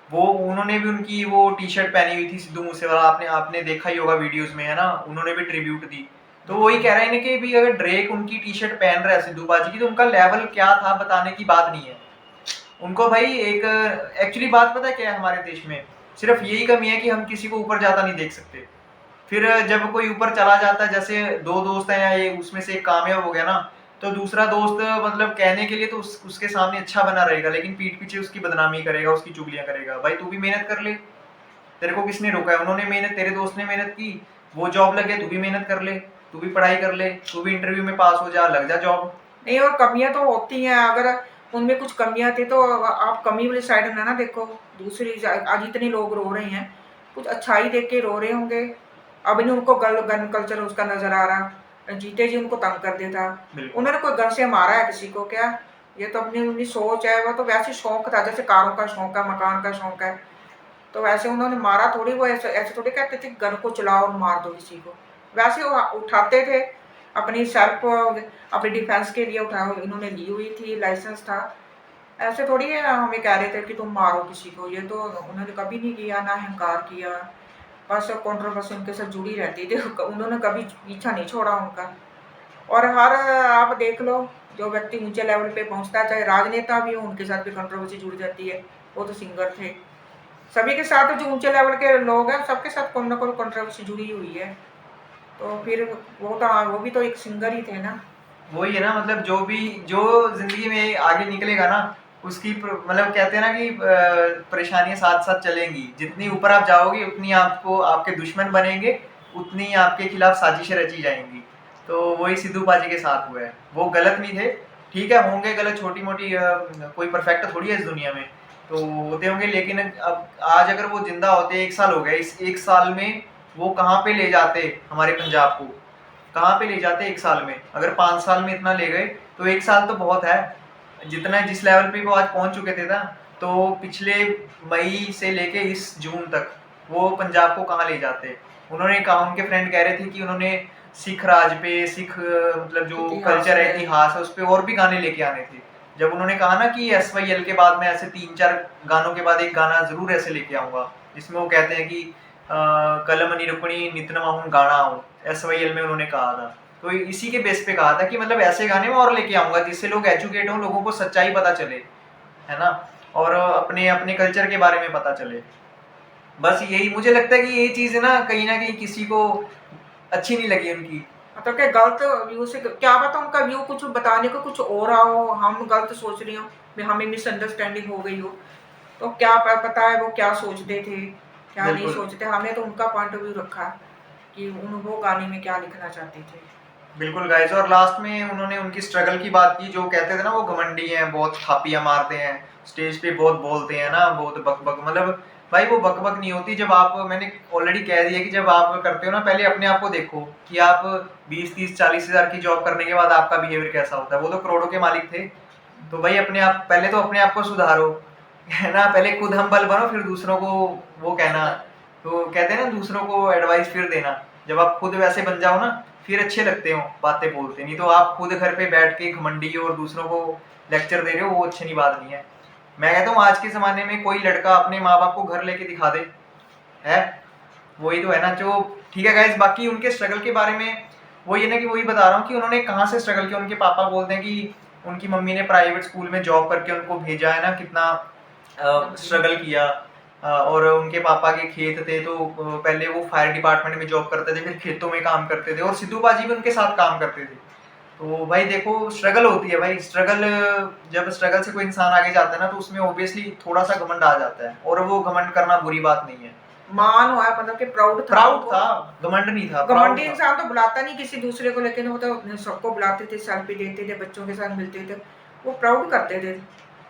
वो उन्होंने भी उनकी वो टी शर्ट पहनी हुई थी सिद्धू मूसेवाला, आपने देखा ही होगा वीडियोस में, है ना, उन्होंने भी ट्रिब्यूट दी। तो वही कह रहे हैं कि भी अगर ड्रेक उनकी टी शर्ट पहन रहा है सिद्धू पाजी की, तो उनका लेवल क्या था बताने की बात नहीं है उनको। भाई एक एक्चुअली बात पता है क्या है, हमारे देश में सिर्फ यही कमी है कि हम किसी को ऊपर जाता नहीं देख सकते। फिर जब कोई ऊपर चला जाता है, जैसे 2 दोस्त हैं या ये उसमें से एक कामयाब हो गया ना, तो दूसरा दोस्त मतलब कहने के लिए तो उसके सामने अच्छा बना रहेगा, लेकिन पीठ पीछे उसकी बदनामी करेगा, उसकी चुगलियां करेगा। भाई तू भी मेहनत कर ले, तेरे को किसने रोका है? उन्होंने मेहनत, तेरे दोस्त ने मेहनत की, वो जॉब लग गया, तू भी मेहनत कर ले, तू भी पढ़ाई कर ले, तू भी इंटरव्यू में पास हो जा, लग जा जॉब। नहीं, और कमियां तो होती हैं, अगर उनमें कुछ कमियां थी तो आप कमी वाली साइड में ना देखो। दूसरी आज इतने लोग रो रहे हैं कुछ अच्छाई देख के रो रहे होंगे। अब नहीं उनको गन कल्चर उसका नजर आ रहा। जीते जी उनको तंग कर देता। उन्होंने कोई गन से मारा है किसी को क्या? ये तो अपनी उनकी सोच है। वो तो वैसे शौक था, जैसे कारों का शौक है, मकान का शौक है, तो वैसे उन्होंने मारा थोड़ी। वो ऐसे ऐसे थोड़ी कहते थे गन को चलाओ और मार दो किसी को। वैसे वो उठाते थे अपनी सेल्फ, अपने डिफेंस के लिए उठा इन्होंने ली हुई थी, लाइसेंस था। ऐसे थोड़ी है हमें कह रहे थे कि तुम मारो किसी को। ये तो उन्होंने कभी नहीं किया, ना अहंकार किया। बस कंट्रोवर्सी उनके साथ जुड़ी रहती थी। उन्होंने कभी पीछा नहीं छोड़ा उनका। और हर आप देख लो, जो व्यक्ति ऊंचे लेवल पे पहुंचता है, चाहे राजनेता भी हो, उनके साथ भी कंट्रोवर्सी जुड़ जाती है। वो तो सिंगर थे। सभी के साथ जो ऊंचे लेवल के लोग हैं, सबके साथ कोई ना कोई कंट्रोवर्सी जुड़ी हुई है। तो फिर वो भी तो एक सिंगर ही थे ना। वही है ना, मतलब जो जिंदगी में आगे निकलेगा ना, उसकी मतलब कहते हैं ना कि परेशानियां साथ साथ चलेंगी। जितनी ऊपर आप जाओगे उतनी आपको आपके दुश्मन बनेंगे, उतनी आपके खिलाफ साजिशें रची जाएंगी। तो वही सिद्धू पाजी के साथ हुआ है। वो गलत नहीं थे, ठीक है, होंगे गलत, छोटी मोटी, कोई परफेक्ट थोड़ी है इस दुनिया में, तो होते होंगे। लेकिन अब आज अगर वो जिंदा होते, 1 साल हो गया, इस 1 साल में वो कहाँ पे ले जाते हमारे पंजाब को, कहाँ पे ले जाते 1 साल में। अगर 5 साल में इतना ले गए तो 1 साल तो बहुत है। जितना जिस लेवल पे वो आज पहुंच चुके थे ना, तो पिछले मई से लेके इस जून तक वो पंजाब को कहाँ ले जाते। उन्होंने कहा, उनके फ्रेंड कह रहे थे कि उन्होंने सिख राज पे, सिख मतलब जो कल्चर है, इतिहास है, उस पर और भी गाने लेके आने थे। जब उन्होंने कहा ना कि SYL के बाद मैं ऐसे 3-4 गानों के बाद एक गाना जरूर ऐसे लेके आऊंगा, जिसमें वो कहते हैं कि कलम निरुपणी नितनमा हूँ गाना हूँ, SYL में उन्होंने कहा था। तो इसी के बेस पे कहा था कि मतलब ऐसे गाने में और लेके आऊंगा जिससे लोग एजुकेट हों, लोगों को सच्चाई पता चले, है ना, और अपने अपने कल्चर के बारे में पता चले। बस यही मुझे लगता है कि ये चीज़ है ना कहीं किसी को अच्छी नहीं लगी उनकी। मतलब क्या गलत व्यू से, क्या पता उनका व्यू कुछ बताने को कुछ और रहा हो, हम गलत सोच रहे हो, हमें मिसअंडरस्टैंडिंग हो गई हो। तो क्या पता है वो क्या सोचते थे, क्या नहीं सोचते। हमने तो उनका पॉइंट ऑफ व्यू रखा कि वो गाने में क्या लिखना चाहते थे। बिल्कुल गाइस, और लास्ट में उन्होंने उनकी स्ट्रगल की बात की। जो कहते थे ना वो घमंडी हैं, बहुत थापियां मारते हैं, स्टेज पे बहुत बोलते हैं ना, बहुत बकबक, मतलब भाई वो बकबक नहीं होती। जब आप, मैंने ऑलरेडी कह दिया कि जब आप करते हो ना, पहले अपने आप को देखो कि आप 20-30-40 हज़ार की जॉब करने के बाद आपका बिहेवियर कैसा होता है। वो तो करोड़ों के मालिक थे। तो भाई अपने आप, पहले तो अपने आप को सुधारो, है ना, पहले खुद हम्बल बनो, फिर दूसरों को वो कहना। तो कहते हैं ना, दूसरों को एडवाइस फिर देना। जब आप खुद वैसे बन जाओ ना, फिर अच्छे लगते हो बातें बोलते। नहीं तो आप खुद घर पे बैठ के घमंडी और दूसरों को लेक्चर दे रहे हो, वो अच्छी नहीं बात नहीं है। मैं कहता हूँ आज के ज़माने में कोई लड़का अपने माँ बाप को घर लेके दिखा दे, है वही तो है ना। जो ठीक है गाइस, बाकी उनके स्ट्रगल के बारे में वो ये ना कि वही बता रहा हूँ कि उन्होंने कहाँ से स्ट्रगल किया। उनके पापा बोलते हैं कि उनकी मम्मी ने प्राइवेट स्कूल में जॉब करके उनको भेजा है ना, कितना स्ट्रगल किया। और उनके पापा के खेत थे, तो पहले वो फायर डिपार्टमेंट में जॉब करते थे, फिर खेतों में काम करते थे, और सिद्धू बाजी भी उनके साथ काम करते थे। तो भाई देखो, स्ट्रगल होती है भाई, स्ट्रगल, जब स्ट्रगल से कोई इंसान आगे जाता है ना, तो उसमें ऑब्वियसली थोड़ा सा घमंड आ जाता है, और वो घमंड करना बुरी बात नहीं है। मान हुआ है, मतलब कि प्राउड था, घमंड नहीं था। घमंडी इंसान तो बुलाता नहीं किसी दूसरे को, लेकिन वो तो सबको बुलाते थे, सेल्फी देते थे, बच्चों के साथ मिलते थे, वो प्राउड करते थे।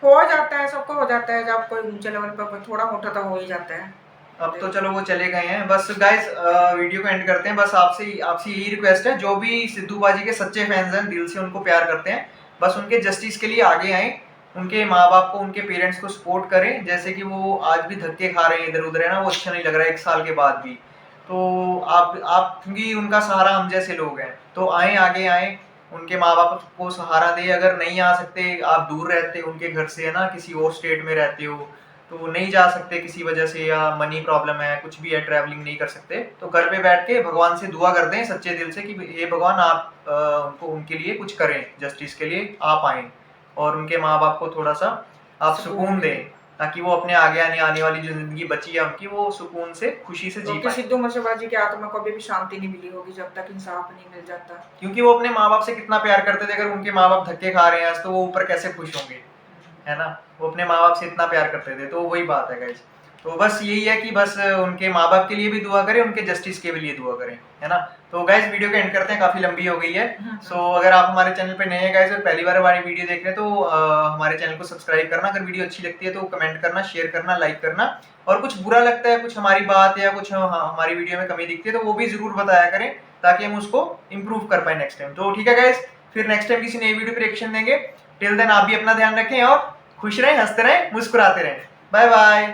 हो जाता है, सबको हो जाता है, जब कोई ऊंचे लेवल पर थोड़ा मोटा तो हो ही जाता है। अब तो चलो वो चले गए हैं। बस गाइस वीडियो को एंड करते हैं। बस आपसे यही रिक्वेस्ट है, जो भी सिद्धू बाजी के सच्चे फैंस हैं, दिल से उनको प्यार करते हैं, बस उनके जस्टिस के लिए आगे आए, उनके माँ बाप को, उनके पेरेंट्स को सपोर्ट करें। जैसे कि वो आज भी धक्के खा रहे हैं इधर उधर, है ना, वो अच्छा नहीं लग रहा है 1 साल के बाद भी। तो आप क्योंकि उनका सहारा हम जैसे लोग हैं, तो आए, आगे आए, उनके माँ बाप को सहारा दे। अगर नहीं आ सकते, आप दूर रहते उनके घर से, है ना, किसी और स्टेट में रहते हो, तो नहीं जा सकते किसी वजह से, या मनी प्रॉब्लम है, कुछ भी है, ट्रैवलिंग नहीं कर सकते, तो घर पे बैठ के भगवान से दुआ करते हैं सच्चे दिल से कि हे भगवान, आप उनको, उनके लिए कुछ करें, जस्टिस के लिए आप आएँ, और उनके माँ बाप को थोड़ा सा आप सुकून दें, ताकि वो अपने आगे आने वाली जो जिंदगी बची है उनकी, वो सुकून से, खुशी से जी पाए। सिद्धू मूसेवाला की आत्मा को भी शांति नहीं मिली होगी जब तक इंसाफ नहीं मिल जाता, क्योंकि वो अपने माँ बाप से कितना प्यार करते थे। अगर उनके माँ बाप धक्के खा रहे हैं तो वो ऊपर कैसे खुश होंगे, है ना, वो अपने माँ बाप से इतना प्यार करते थे। तो वही बात है गाइस। तो बस यही है कि बस उनके माँ बाप के लिए भी दुआ करें, उनके जस्टिस के लिए दुआ करें, है ना। तो गाइज वीडियो को एंड करते हैं, काफी लंबी हो गई है। सो अगर आप हमारे चैनल पे नए हैं गाइज और पहली बार हमारी वीडियो देख रहे हैं तो हमारे चैनल को सब्सक्राइब करना, अगर वीडियो अच्छी लगती है तो कमेंट करना, शेयर करना, लाइक करना, और कुछ बुरा लगता है, कुछ हमारी बात या कुछ हमारी वीडियो में कमी दिखती है तो वो भी जरूर बताया करें ताकि हम उसको इम्प्रूव कर पाए नेक्स्ट टाइम। तो ठीक है गाइज, फिर नेक्स्ट टाइम किसी नई वीडियो पे रिएक्शन देंगे। टिल देन आप भी अपना ध्यान रखें और खुश रहें, हंसते रहें, मुस्कुराते रहें। Bye bye.